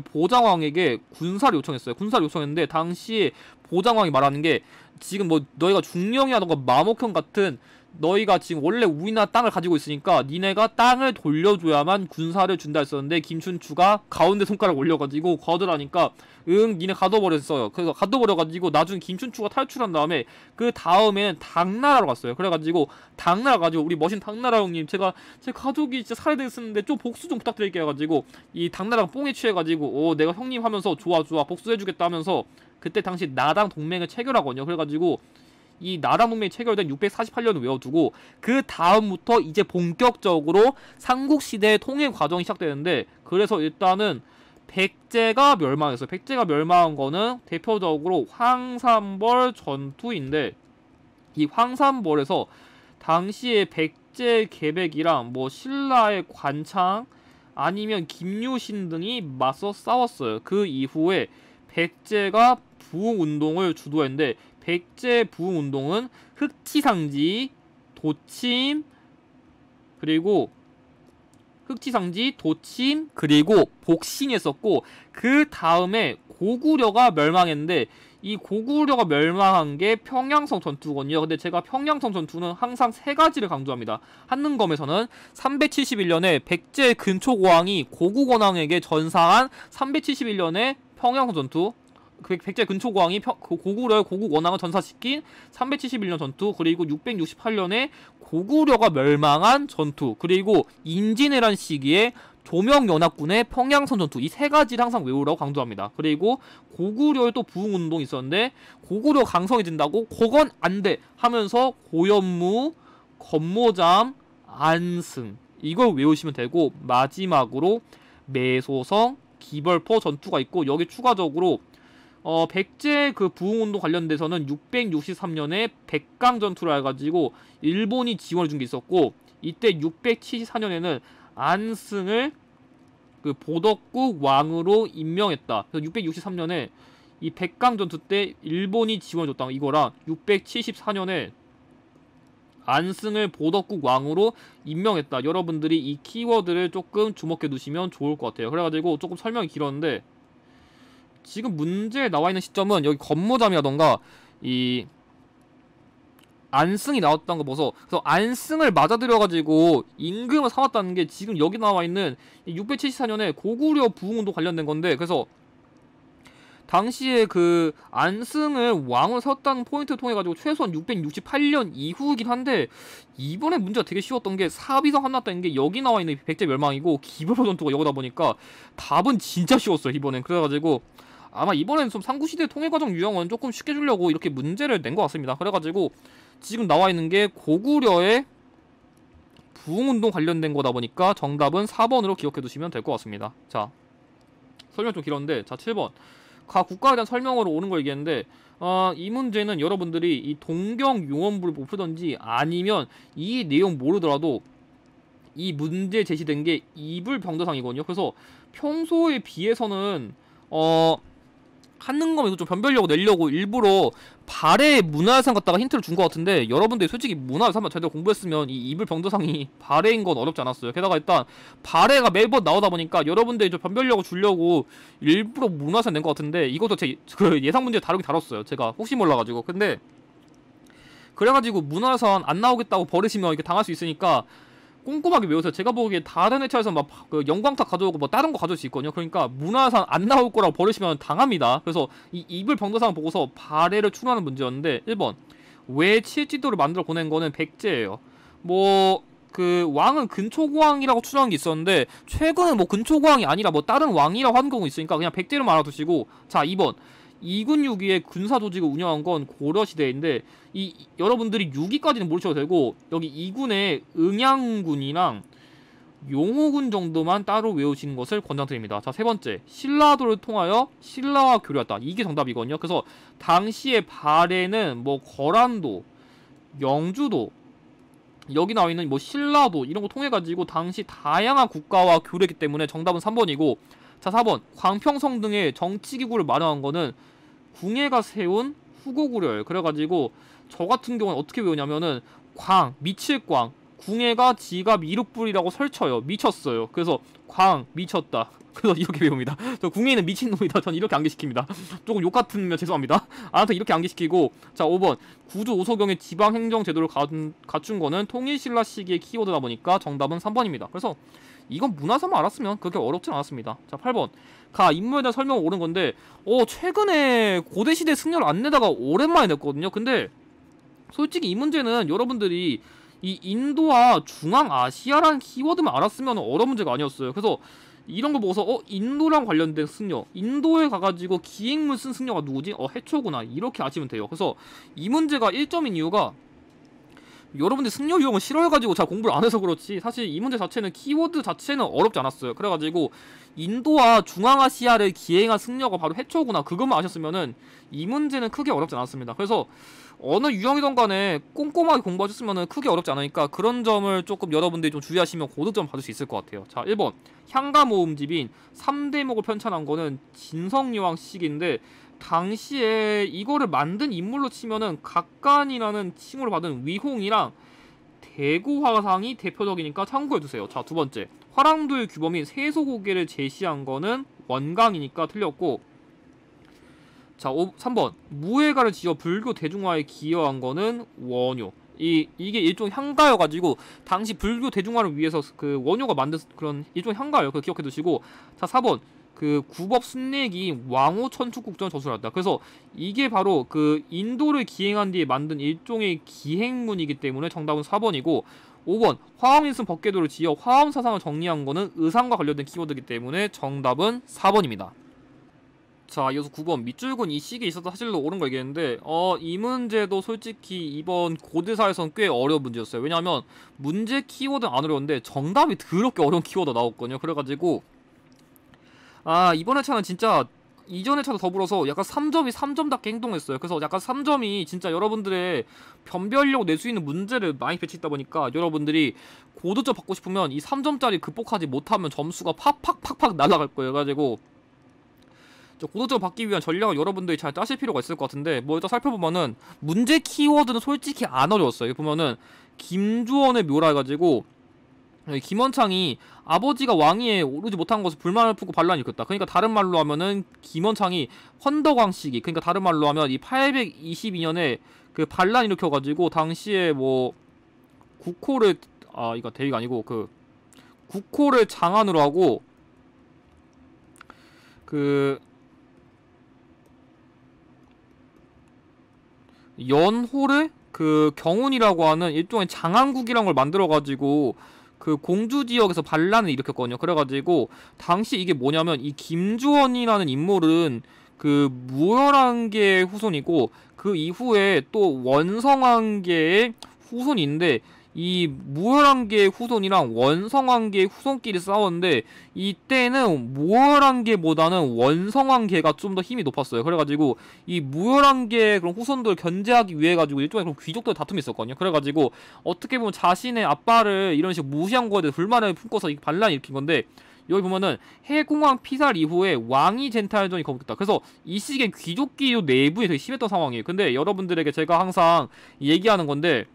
보장왕에게 군사를 요청했어요. 군사를 요청했는데 당시에 보장왕이 말하는 게, 지금 뭐 너희가 중령이라던가 마목형 같은 너희가 지금 원래 우리나라 땅을 가지고 있으니까 니네가 땅을 돌려줘야만 군사를 준다 했었는데 김춘추가 가운데 손가락 올려가지고 거절하니까 응 니네 가둬버렸어요. 그래서 가둬버려가지고 나중에 김춘추가 탈출한 다음에 그 다음에는 당나라로 갔어요. 그래가지고 당나라 가지고 우리 멋진 당나라 형님 제가 제 가족이 진짜 살해됐었는데 좀 복수 좀 부탁드릴게요 해가지고 이 당나라가 뽕에 취해가지고 내가 형님 하면서 좋아 복수해주겠다 하면서 그때 당시 나랑 동맹을 체결하거든요. 그래가지고 이 나라 동맹이 체결된 648년을 외워두고 그 다음부터 이제 본격적으로 삼국시대의 통일 과정이 시작되는데 그래서 일단은 백제가 멸망했어요. 백제가 멸망한 거는 대표적으로 황산벌 전투인데 이 황산벌에서 당시에 백제 계백이랑 뭐 신라의 관창 아니면 김유신 등이 맞서 싸웠어요. 그 이후에 백제가 부흥운동을 주도했는데 백제 부흥운동은 흑치상지, 도침, 그리고 복신이 했었고 그 다음에 고구려가 멸망했는데 이 고구려가 멸망한 게 평양성 전투거든요. 근데 제가 평양성 전투는 항상 세 가지를 강조합니다. 한능검에서는 371년에 백제 근초고왕이 고구권왕에게 전사한 371년에 평양성 전투, 백제 근초고왕이 고구려의 고구원왕을 전사시킨 371년 전투, 그리고 668년에 고구려가 멸망한 전투, 그리고 임진왜란 시기에 조명연합군의 평양선 전투, 이 세 가지를 항상 외우라고 강조합니다. 그리고 고구려에 또 부흥운동이 있었는데 고구려 강성해진다고 그건 안돼 하면서 고현무, 건모잠, 안승 이걸 외우시면 되고 마지막으로 매소성, 기벌포 전투가 있고 여기 추가적으로 백제 그 부흥운동 관련돼서는 663년에 백강전투를 해가지고 일본이 지원을 준 게 있었고 이때 674년에는 안승을 그 보덕국 왕으로 임명했다. 그래서 663년에 이 백강전투 때 일본이 지원해줬다 이거랑 674년에 안승을 보덕국 왕으로 임명했다. 여러분들이 이 키워드를 조금 주목해 두시면 좋을 것 같아요. 그래가지고 조금 설명이 길었는데 지금 문제에 나와있는 시점은 여기 건모잠이라던가 이 안승이 나왔다는 거 보소. 그래서 안승을 맞아들여가지고 임금을 삼았다는 게 지금 여기 나와있는 674년에 고구려 부흥운동 관련된 건데 그래서 당시에 그 안승을 왕으로 세웠다는 포인트를 통해가지고 최소한 668년 이후이긴 한데 이번에 문제가 되게 쉬웠던 게 사비성 한났다는 게 여기 나와있는 백제 멸망이고 기벌포 전투가 여기다 보니까 답은 진짜 쉬웠어요 이번엔. 그래가지고 아마 이번엔 좀 삼국시대 통일과정 유형은 조금 쉽게 주려고 이렇게 문제를 낸 것 같습니다. 그래가지고 지금 나와있는 게 고구려의 부흥운동 관련된 거다 보니까 정답은 4번으로 기억해 두시면 될 것 같습니다. 자, 설명 좀 길었는데 자 7번 각 국가에 대한 설명으로 오는 걸 얘기했는데 이 문제는 여러분들이 이 동경용언부를 못 풀던지 아니면 이 내용 모르더라도 이 문제 제시된 게 이불병자상이거든요. 그래서 평소에 비해서는 한능검에서 좀 변별력을 내려고 일부러 발해 문화유산 갖다가 힌트를 준 것 같은데 여러분들이 솔직히 문화유산만 제대로 공부했으면 이 이불병자상이 발해인 건 어렵지 않았어요. 게다가 일단 발해가 매번 나오다 보니까 여러분들이 좀 변별력을 주려고 일부러 문화유산 낸 것 같은데 이것도 제 그 예상 문제 다루긴 다뤘어요. 제가 혹시 몰라가지고. 근데 그래가지고 문화유산 안 나오겠다고 버리시면 이렇게 당할 수 있으니까 꼼꼼하게 외우세요. 제가 보기에 다른 회차에서 막 그 영광탑 가져오고 뭐 다른 거 가져올 수 있거든요. 그러니까 문화유산 안 나올 거라고 버리시면 당합니다. 그래서 이 이불병자상 보고서 발해를 추론하는 문제였는데 1번 왜 칠지도를 만들어 보낸 거는 백제예요. 뭐 그 왕은 근초고왕이라고 추정한 게 있었는데 최근에 뭐 근초고왕이 아니라 뭐 다른 왕이라고 하는 경우 있으니까 그냥 백제를 알아두시고 자 2번 이군 6위의 군사 조직을 운영한 건 고려시대인데 여러분들이 6위까지는 모르셔도 되고 여기 2군의 응양군이랑 용호군 정도만 따로 외우시는 것을 권장드립니다. 자 3번째 신라도를 통하여 신라와 교류했다. 이게 정답이거든요. 그래서 당시의 발해는 뭐 거란도, 영주도 여기 나와있는 뭐 신라도 이런 거 통해가지고 당시 다양한 국가와 교류했기 때문에 정답은 3번이고 자 4번 광평성 등의 정치기구를 마련한 거는 궁예가 세운 후고구려예요. 그래가지고 저 같은 경우는 어떻게 외우냐면은 광, 미칠광, 궁예가 지가 미륵불이라고 설쳐요. 미쳤어요. 그래서 광 미쳤다. 그래서 이렇게 배웁니다. 저 궁예는 미친놈이다. 전 이렇게 안개시킵니다. 조금 욕같으면 죄송합니다. 아무튼 이렇게 안개시키고, 자 5번 구주 오소경의 지방행정 제도를 갖춘 거는 통일신라 시기의 키워드다 보니까 정답은 3번입니다. 그래서 이건 문화사만 알았으면 그렇게 어렵진 않았습니다. 자 8번 가 인물에 대한 설명을 옳은 건데, 최근에 고대시대 승려를 안 내다가 오랜만에 냈거든요. 근데 솔직히 이 문제는 여러분들이 이 인도와 중앙아시아라는 키워드만 알았으면 어려운 문제가 아니었어요. 그래서 이런 걸 보고서 인도랑 관련된 승려, 인도에 가가지고 기행문 쓴 승려가 누구지? 해초구나, 이렇게 아시면 돼요. 그래서 이 문제가 1점인 이유가 여러분들 승려 유형을 싫어해가지고 잘 공부를 안 해서 그렇지, 사실 이 문제 자체는 키워드 자체는 어렵지 않았어요. 그래가지고 인도와 중앙아시아를 기행한 승려가 바로 해초구나, 그것만 아셨으면은 이 문제는 크게 어렵지 않았습니다. 그래서 어느 유형이든 간에 꼼꼼하게 공부하셨으면 크게 어렵지 않으니까 그런 점을 조금 여러분들이 좀 주의하시면 고득점 받을 수 있을 것 같아요. 자 1번 향가 모음집인 3대목을 편찬한 거는 진성여왕식인데, 당시에 이거를 만든 인물로 치면은 각간이라는 칭호를 받은 위홍이랑 대구화상이 대표적이니까 참고해주세요. 자 2번째 화랑도의 규범인 세소고개를 제시한 거는 원강이니까 틀렸고, 자 3번 무예가를 지어 불교 대중화에 기여한 거는 원효. 이게 일종의 향가여가지고 당시 불교 대중화를 위해서 그 원효가 만든 그런 일종의 향가예요. 그거 기억해 두시고, 자 4번 그 구법 순례기 왕호 천축국전 저술했다. 그래서 이게 바로 그 인도를 기행한 뒤에 만든 일종의 기행문이기 때문에 정답은 4번이고, 5번 화엄이 쓴 법궤도를 지어 화엄 사상을 정리한 거는 의상과 관련된 키워드이기 때문에 정답은 4번입니다. 자 이어서 9번 밑줄근 이 시기에 있어서 사실로 옳은 거 얘기했는데, 이 문제도 솔직히 이번 고대사에서는 꽤 어려운 문제였어요. 왜냐하면 문제 키워드는 안 어려운데 정답이 더럽게 어려운 키워드가 나왔거든요. 그래가지고 이번 회차는 진짜 이전 회차도 더불어서 약간 3점이 3점답게 행동했어요. 그래서 약간 3점이 진짜 여러분들의 변별력 낼 수 있는 문제를 많이 배치했다 보니까 여러분들이 고득점 받고 싶으면 이 3점짜리 극복하지 못하면 점수가 팍팍팍팍 날아갈 거예요. 그래가지고 고득점 받기 위한 전략을 여러분들이 잘 짜실 필요가 있을 것 같은데, 뭐 일단 살펴보면은 문제 키워드는 솔직히 안 어려웠어요. 여기 보면은 김주원의 묘라 해가지고 김원창이 아버지가 왕위에 오르지 못한 것을 불만을 품고 반란을 일으켰다. 그러니까 다른 말로 하면은 김원창이 헌덕왕 시기, 그러니까 다른 말로 하면 이 822년에 그 반란 일으켜가지고 당시에 뭐 국호를 이거 대위가 아니고 그 국호를 장안으로 하고 그 연호를 그 경운이라고 하는 일종의 장안국이란 걸 만들어가지고 그 공주 지역에서 반란을 일으켰거든요. 그래가지고 당시 이게 뭐냐면 이 김주원이라는 인물은 그 무열왕계의 후손이고 그 이후에 또 원성왕계의 후손인데, 이 무열왕계의 후손이랑 원성왕계의 후손끼리 싸웠는데 이때는 무열왕계보다는 원성왕계가 좀 더 힘이 높았어요. 그래가지고 이 무열왕계의 그런 후손들을 견제하기 위해 가지고 일종의 그런 귀족들 다툼이 있었거든요. 그래가지고 어떻게 보면 자신의 아빠를 이런 식으로 무시한 거에 대해 불만을 품고서 이 반란을 일으킨 건데, 여기 보면은 해공왕 피살 이후에 왕위 젠탈전이 거듭했다. 그래서 이 시기엔 귀족기요 내부에 되게 심했던 상황이에요. 근데 여러분들에게 제가 항상 얘기하는 건데,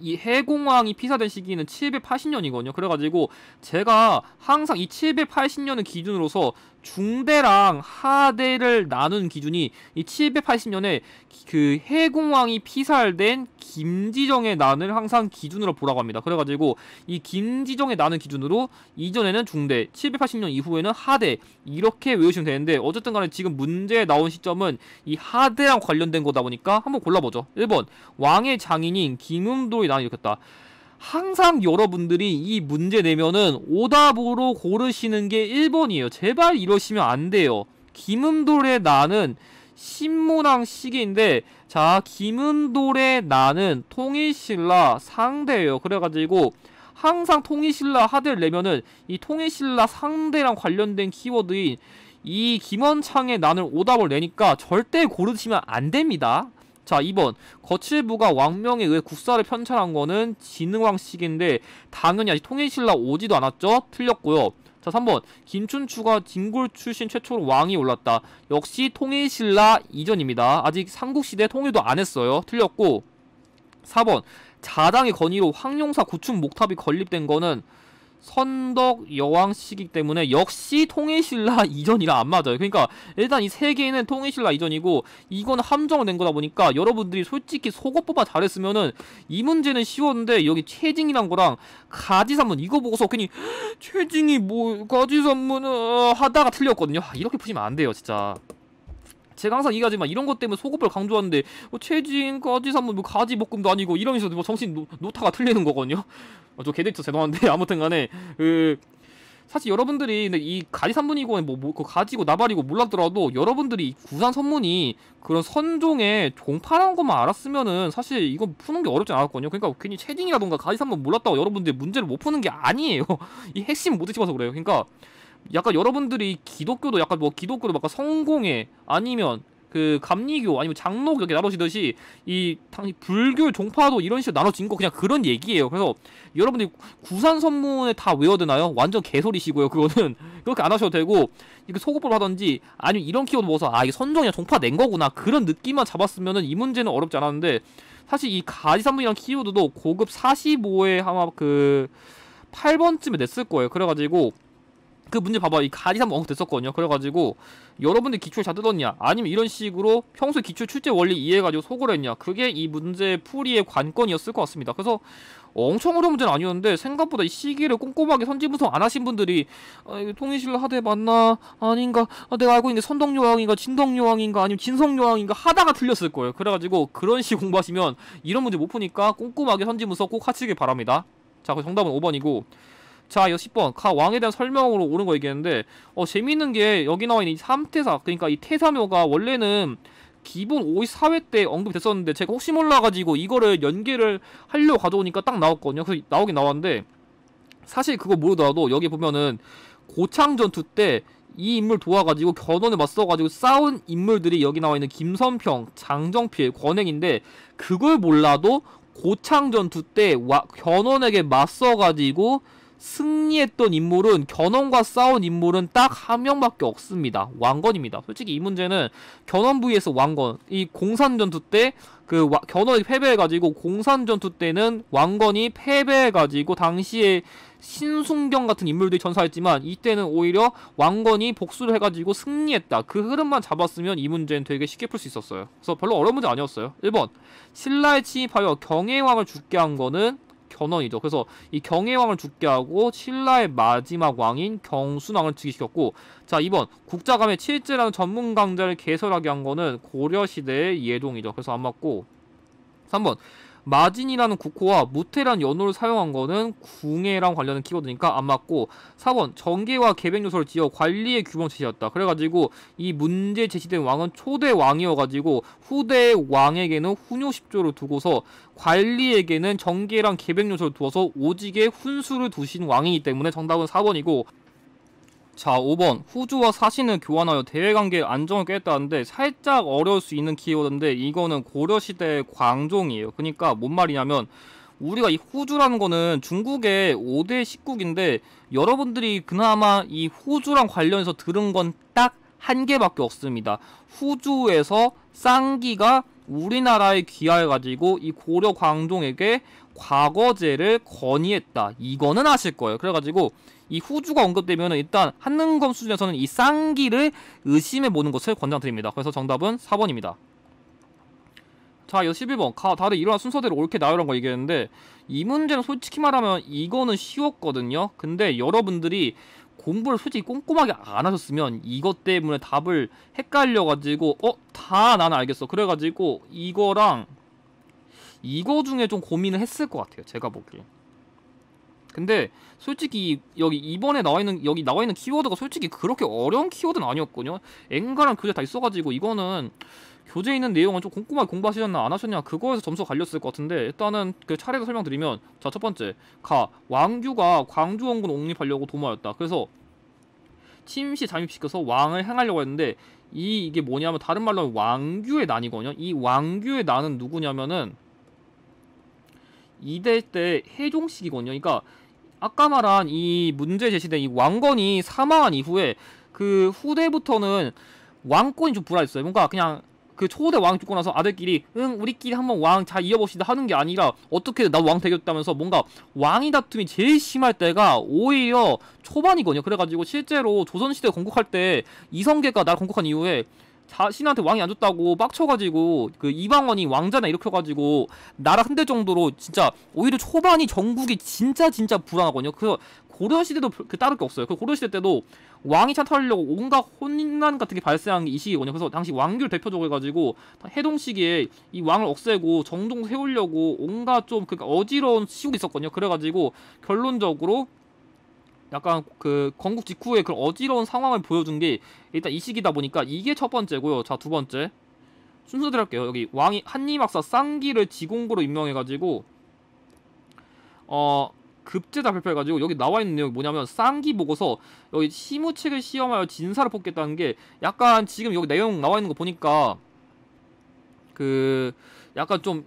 이 해공왕이 피사된 시기는 780년이거든요. 그래가지고 제가 항상 이 780년을 기준으로서 중대랑 하대를 나눈 기준이 이 780년에 그 해공왕이 피살된 김지정의 난을 항상 기준으로 보라고 합니다. 그래가지고 이 김지정의 난을 기준으로 이전에는 중대, 780년 이후에는 하대, 이렇게 외우시면 되는데, 어쨌든 간에 지금 문제에 나온 시점은 이 하대랑 관련된 거다 보니까 한번 골라보죠. 1번 왕의 장인인 김음돌이 난을 일으켰다. 항상 여러분들이 이 문제 내면은 오답으로 고르시는 게 1번이에요. 제발 이러시면 안 돼요. 김음돌의 난은 신문왕 시기인데, 자 김음돌의 난은 통일신라 상대예요. 그래가지고 항상 통일신라 하대를 내면은 이 통일신라 상대랑 관련된 키워드인 이 김원창의 난을 오답을 내니까 절대 고르시면 안 됩니다. 자 2번 거칠부가 왕명에 의해 국사를 편찬한 거는 진흥왕 시기인데 당연히 아직 통일신라 오지도 않았죠? 틀렸고요. 자 3번 김춘추가 진골 출신 최초로 왕이 올랐다. 역시 통일신라 이전입니다. 아직 삼국시대 통일도 안했어요. 틀렸고. 4번 자당의 건의로 황룡사 구춘 목탑이 건립된 거는 선덕 여왕 시기 때문에 역시 통일신라 이전이랑 안 맞아요. 그러니까 일단 이 세 개는 통일신라 이전이고 이거는 함정을 낸 거다 보니까 여러분들이 솔직히 속어법만 잘했으면은 이 문제는 쉬웠는데 여기 최징이란 거랑 가지산문 이거 보고서 괜히 최징이 뭐 가지산문 하다가 틀렸거든요. 이렇게 푸시면 안 돼요 진짜. 제가 항상 얘기하지만 이런 것 때문에 속어법을 강조하는데 최진, 가지산문, 뭐 가지볶음도 아니고 이러면서 뭐 정신 노타가 틀리는 거거든요. 저 개데이터 죄송한데 아무튼간에 사실 여러분들이 근데 이 가지산문이고 그 가지고 나발이고 몰랐더라도 여러분들이 구산 선문이 그런 선종의 종파라는 것만 알았으면은 사실 이거 푸는 게 어렵지 않았거든요. 그러니까 괜히 체딩이라던가 가지산문 몰랐다고 여러분들이 문제를 못 푸는 게 아니에요. 이 핵심 못 집어서 그래요. 그러니까 약간 여러분들이 기독교도 약간 뭐 기독교도 약간 성공회 아니면 그 감리교 아니면 장로 이렇게 나누시듯이 이 불교 종파도 이런 식으로 나눠진 거 그냥 그런 얘기예요. 그래서 여러분들이 구산 선문에 다 외워야 되나요? 완전 개소리시고요. 그거는 그렇게 안 하셔도 되고 이렇게 소급을 하던지 아니면 이런 키워드 모아서 아 이게 선종이랑 종파 낸 거구나 그런 느낌만 잡았으면은 이 문제는 어렵지 않았는데 사실 이 가지산문이랑 키워드도 고급 45에 아마 그 8번쯤에 냈을 거예요. 그래가지고 그 문제 봐봐. 이 가지산문 언급됐었거든요. 그래가지고 여러분들 기출 잘 뜯었냐 아니면 이런 식으로 평소에 기출 출제 원리 이해해가지고 속을 했냐 그게 이 문제 풀이의 관건이었을 것 같습니다. 그래서 엄청 어려운 문제는 아니었는데 생각보다 이 시기를 꼼꼼하게 선지분석 안 하신 분들이 이거 통일신라 하대 맞나 아닌가 내가 알고 있는데 선덕여왕인가 진덕여왕인가 아니면 진성여왕인가 하다가 틀렸을 거예요. 그래가지고 그런 식 공부하시면 이런 문제 못 푸니까 꼼꼼하게 선지분석 꼭 하시길 바랍니다. 자, 그 정답은 5번이고 자, 10번 왕에 대한 설명으로 옳은 거 얘기했는데 재밌는 게 여기 나와 있는 이 삼태사 그러니까 이 태사묘가 원래는 기본 54회 때 언급이 됐었는데 제가 혹시 몰라가지고 이거를 연계를 하려고 가져오니까 딱 나왔거든요. 그래서 나오긴 나왔는데 사실 그거 모르더라도 여기 보면은 고창전투 때 이 인물 도와가지고 견훤에 맞서가지고 싸운 인물들이 여기 나와 있는 김선평, 장정필, 권행인데 그걸 몰라도 고창전투 때 견훤에게 맞서가지고 승리했던 인물은 견훤과 싸운 인물은 딱 한 명밖에 없습니다. 왕건입니다. 솔직히 이 문제는 견훤 vs 왕건 이 공산전투 때 그 견훤이 패배해가지고 공산전투 때는 왕건이 패배해가지고 당시에 신순경 같은 인물들이 전사했지만 이때는 오히려 왕건이 복수를 해가지고 승리했다. 그 흐름만 잡았으면 이 문제는 되게 쉽게 풀 수 있었어요. 그래서 별로 어려운 문제 아니었어요. 1번 신라에 침입하여 경혜왕을 죽게 한 거는 견훤이죠. 그래서 이 경혜왕을 죽게 하고 신라의 마지막 왕인 경순왕을 즉위시켰고 자 2번 국자감의 칠제라는 전문 강자를 개설하게 한 거는 고려시대의 예동이죠. 그래서 안 맞고 3번 마진이라는 국호와 무태라는 연호를 사용한 거는 궁예랑 관련된 키워드니까 안 맞고 4번 정계와 계백 요소를 지어 관리의 규범 제시했다. 그래가지고 이 문제 제시된 왕은 초대 왕이어가지고 후대 왕에게는 훈요 10조를 두고서 관리에게는 정계랑 계백 요소를 두어서 오직에 훈수를 두신 왕이기 때문에 정답은 4번이고 자 5번 후주와 사신을 교환하여 대외관계의 안정을 깼다는데 살짝 어려울 수 있는 키워드인데 이거는 고려시대의 광종이에요. 그러니까 뭔 말이냐면 우리가 이 후주라는 거는 중국의 5대 식국인데 여러분들이 그나마 이 후주랑 관련해서 들은 건 딱 한 개밖에 없습니다. 후주에서 쌍기가 우리나라에 귀화해가지고 이 고려 광종에게 과거제를 건의했다. 이거는 아실 거예요. 그래가지고 이 후주가 언급되면 일단 한능검 수준에서는 이 쌍기를 의심해보는 것을 권장드립니다. 그래서 정답은 4번입니다. 자, 이거 11번. 다들 일어난 순서대로 옳게 나열한 거 얘기했는데 이 문제는 솔직히 말하면 이거는 쉬웠거든요. 근데 여러분들이 공부를 솔직히 꼼꼼하게 안 하셨으면 이것 때문에 답을 헷갈려가지고 다 나는 알겠어. 그래가지고 이거랑 이거 중에 좀 고민을 했을 것 같아요. 제가 보기에. 근데 솔직히 여기 이번에 여기 나와 있는 키워드가 솔직히 그렇게 어려운 키워드는 아니었거든요. 엔가랑 교재 다 있어가지고 이거는 교재에 있는 내용은 좀 꼼꼼하게 공부하셨나 안 하셨냐 그거에서 점수가 갈렸을 것 같은데 일단은 그 차례로 설명드리면 자 첫 번째 왕규가 광주 원군 옹립하려고 도모하였다. 그래서 침시 잠입시켜서 왕을 행하려고 했는데 이게 뭐냐면 다른 말로 하면 왕규의 난이거든요. 이 왕규의 난은 누구냐면은 이대 때 해종식이거든요. 그러니까 아까 말한 이 문제 제시된 이 왕건이 사망한 이후에 그 후대부터는 왕권이 좀 불화했어요. 뭔가 그냥 그 초대 왕이 죽고 나서 아들끼리 우리끼리 한번 왕 잘 이어봅시다 하는 게 아니라 어떻게 나도 왕 되겠다면서 뭔가 왕위 다툼이 제일 심할 때가 오히려 초반이거든요. 그래가지고 실제로 조선시대 건국할 때 이성계가 나를 건국한 이후에 자신한테 왕이 안 줬다고 빡쳐가지고 그 이방원이 왕자나 일으켜가지고 나라 흔들 정도로 진짜 오히려 초반이 전국이 진짜 불안하거든요. 그래서 고려시대도 그 따를 게 없어요. 그 고려시대 때도 왕이 찬탈하려고 온갖 혼란 같은 게 발생한 게 이 시기거든요. 그래서 당시 왕규를 대표적으로 해가지고 해동 시기에 이 왕을 없애고 정종 세우려고 온갖 좀 그 어지러운 시국이 있었거든요. 그래가지고 결론적으로 약간 그 건국 직후에 그런 어지러운 상황을 보여준 게 일단 이 시기다 보니까 이게 첫 번째고요. 자, 두 번째 순서대로 할게요. 여기 왕이 한림학사 쌍기를 지공부로 임명해가지고 급제다 발표해가지고 여기 나와 있는 내용이 뭐냐면 쌍기 보고서 여기 시무책을 시험하여 진사를 뽑겠다는 게 약간 지금 여기 내용 나와 있는 거 보니까 그 약간 좀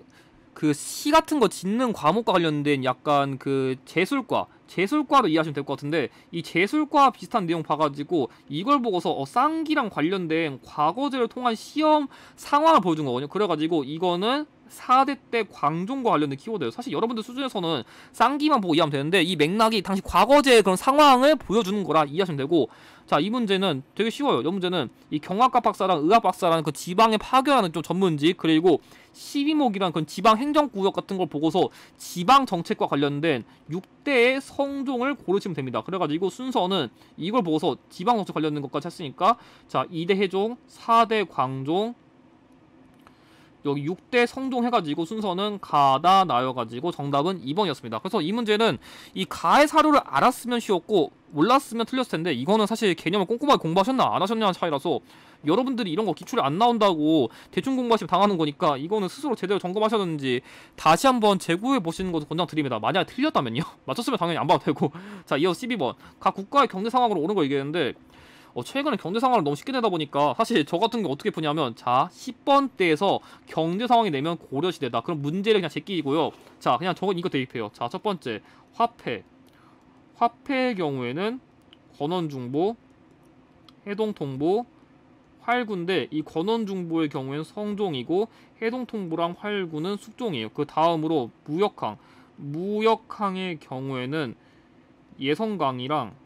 그 시 같은 거 짓는 과목과 관련된 약간 그 제술과로 이해하시면 될 것 같은데 이 제술과 비슷한 내용 봐가지고 이걸 보고서 쌍기랑 관련된 과거제를 통한 시험 상황을 보여준 거거든요. 그래가지고 이거는 4대 때 광종과 관련된 키워드예요. 사실 여러분들 수준에서는 쌍기만 보고 이해하면 되는데 이 맥락이 당시 과거제의 그런 상황을 보여주는 거라 이해하시면 되고, 자, 이 문제는 되게 쉬워요. 이 문제는 이 경학과 박사랑 의학 박사라는 그 지방에 파견하는 좀 전문직, 그리고 12목이란 그런 지방 행정구역 같은 걸 보고서 지방 정책과 관련된 6대의 성종을 고르시면 됩니다. 그래가지고 순서는 이걸 보고서 지방 정책 관련된 것까지 했으니까, 자, 2대 해종, 4대 광종, 여기 6대 성종 해가지고 순서는 가다 나여가지고 정답은 2번이었습니다. 그래서 이 문제는 이 가의 사료를 알았으면 쉬웠고 몰랐으면 틀렸을 텐데, 이거는 사실 개념을 꼼꼼하게 공부하셨나 안 하셨냐는 차이라서 여러분들이 이런 거 기출이 안 나온다고 대충 공부하시면 당하는 거니까 이거는 스스로 제대로 점검하셨는지 다시 한번 재구해 보시는 것도 권장드립니다. 만약에 틀렸다면요. 맞췄으면 당연히 안 봐도 되고. 자, 이어서 12번 각 국가의 경제 상황으로 오는 걸 얘기했는데, 최근에 경제 상황을 너무 쉽게 내다 보니까 사실 저 같은 게 어떻게 푸냐면, 자, 10번대에서 경제 상황이 내면 고려시대다. 그럼 문제를 그냥 제끼고요. 자, 그냥 저건 이거 대입해요. 자, 첫 번째 화폐의 경우에는 권원중보, 해동통보, 활구인데 이 권원중보의 경우에는 성종이고 해동통보랑 활구는 숙종이에요. 그 다음으로 무역항의 경우에는 예성강이랑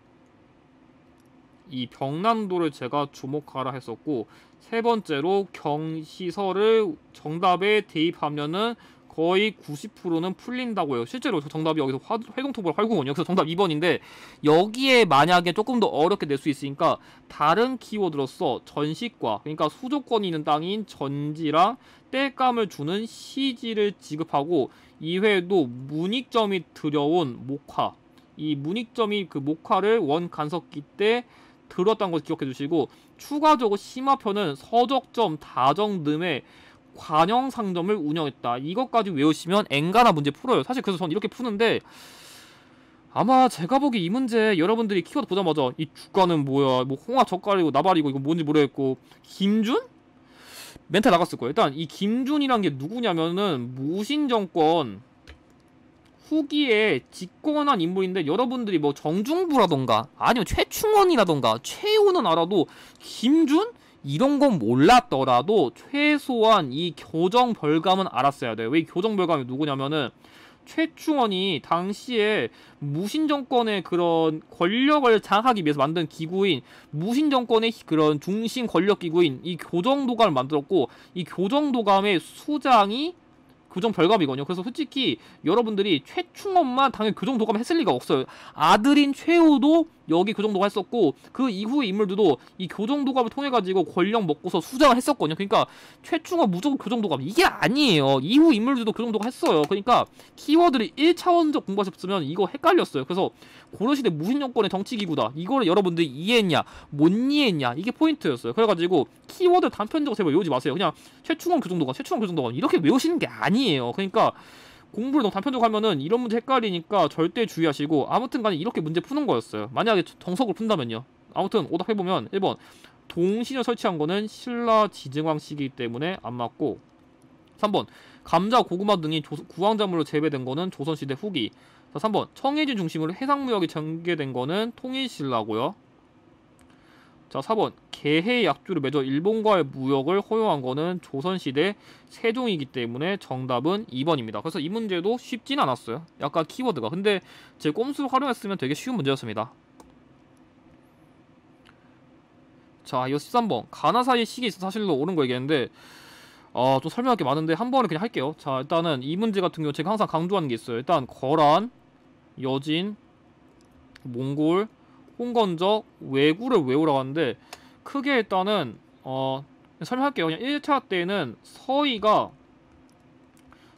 이 병난도를 제가 주목하라 했었고, 세 번째로 경시설을 정답에 대입하면은 거의 90%는 풀린다고 해요. 실제로 정답이 여기서 회동통보를 활구거든요. 그래서 정답 2번인데 여기에 만약에 조금 더 어렵게 낼 수 있으니까 다른 키워드로서 전시과, 그러니까 수조권이 있는 땅인 전지랑 땔감을 주는 시지를 지급하고, 이외에도 문익점이 들여온 목화, 이 문익점이 그 목화를 원 간섭기 때 들었다는 걸 기억해 주시고, 추가적으로 심화편은 서적점 다정듬의 관영상점을 운영했다. 이것까지 외우시면 엔간한 문제 풀어요. 사실 그래서 전 이렇게 푸는데, 아마 제가 보기 이 문제 여러분들이 키워드 보자마자 이 주가는 뭐야, 뭐 홍화 젓갈이고 나발이고 이거 뭔지 모르겠고 김준? 멘탈 나갔을 거예요. 일단 이 김준이란 게 누구냐면은 무신정권 후기에 집권한 인물인데, 여러분들이 뭐 정중부라던가 아니면 최충원이라던가 최우는 알아도 김준? 이런 건 몰랐더라도 최소한 이 교정별감은 알았어야 돼요. 왜 이 교정별감이 누구냐면은 최충원이 당시에 무신정권의 그런 권력을 장악하기 위해서 만든 기구인, 무신정권의 그런 중심 권력 기구인 이 교정도감을 만들었고, 이 교정도감의 수장이 교정별감이거든요. 그래서 솔직히 여러분들이 최충원만 당연히 교정도감 했을 리가 없어요. 아들인 최우도 여기 교정도감 했었고, 그 이후의 인물들도 이 교정도감을 통해 가지고 권력 먹고서 수장을 했었거든요. 그러니까 최충원 무조건 교정도감 이게 아니에요. 이후 인물들도 교정도감 했어요. 그러니까 키워드를 1차원적 공부하셨으면 이거 헷갈렸어요. 그래서 고려시대 무신정권의 정치기구다, 이거를 여러분들이 이해했냐 못 이해했냐, 이게 포인트였어요. 그래가지고 키워드 단편적으로 제발 외우지 마세요. 그냥 최충원 교정도감 이렇게 외우시는 게 아니에요. 그러니까 공부를 너무 단편적으로 하면은 이런 문제 헷갈리니까 절대 주의하시고, 아무튼 간에 이렇게 문제 푸는 거였어요. 만약에 정석을 푼다면요. 아무튼 오답해보면 1번 동신을 설치한 거는 신라 지증왕 시기이기 때문에 안 맞고, 3번 감자, 고구마 등이 구황작물로 재배된 거는 조선시대 후기. 자, 3번 청해진 중심으로 해상무역이 전개된 거는 통일신라고요. 자, 4번. 개해 약주를 맺어 일본과의 무역을 허용한 거는 조선시대 세종이기 때문에 정답은 2번입니다. 그래서 이 문제도 쉽진 않았어요. 약간 키워드가. 근데 제 꼼수를 활용했으면 되게 쉬운 문제였습니다. 자, 이거 13번. 가나사의 시기에 있어 사실로 옳은 거 얘기했는데 좀 설명할 게 많은데 한 번에 그냥 할게요. 자, 일단은 이 문제 같은 경우 제가 항상 강조하는 게 있어요. 일단 거란, 여진, 몽골, 홍건적, 왜구를 외우라고 하는데 크게 일단은 설명할게요. 그냥 1차 때는 서희가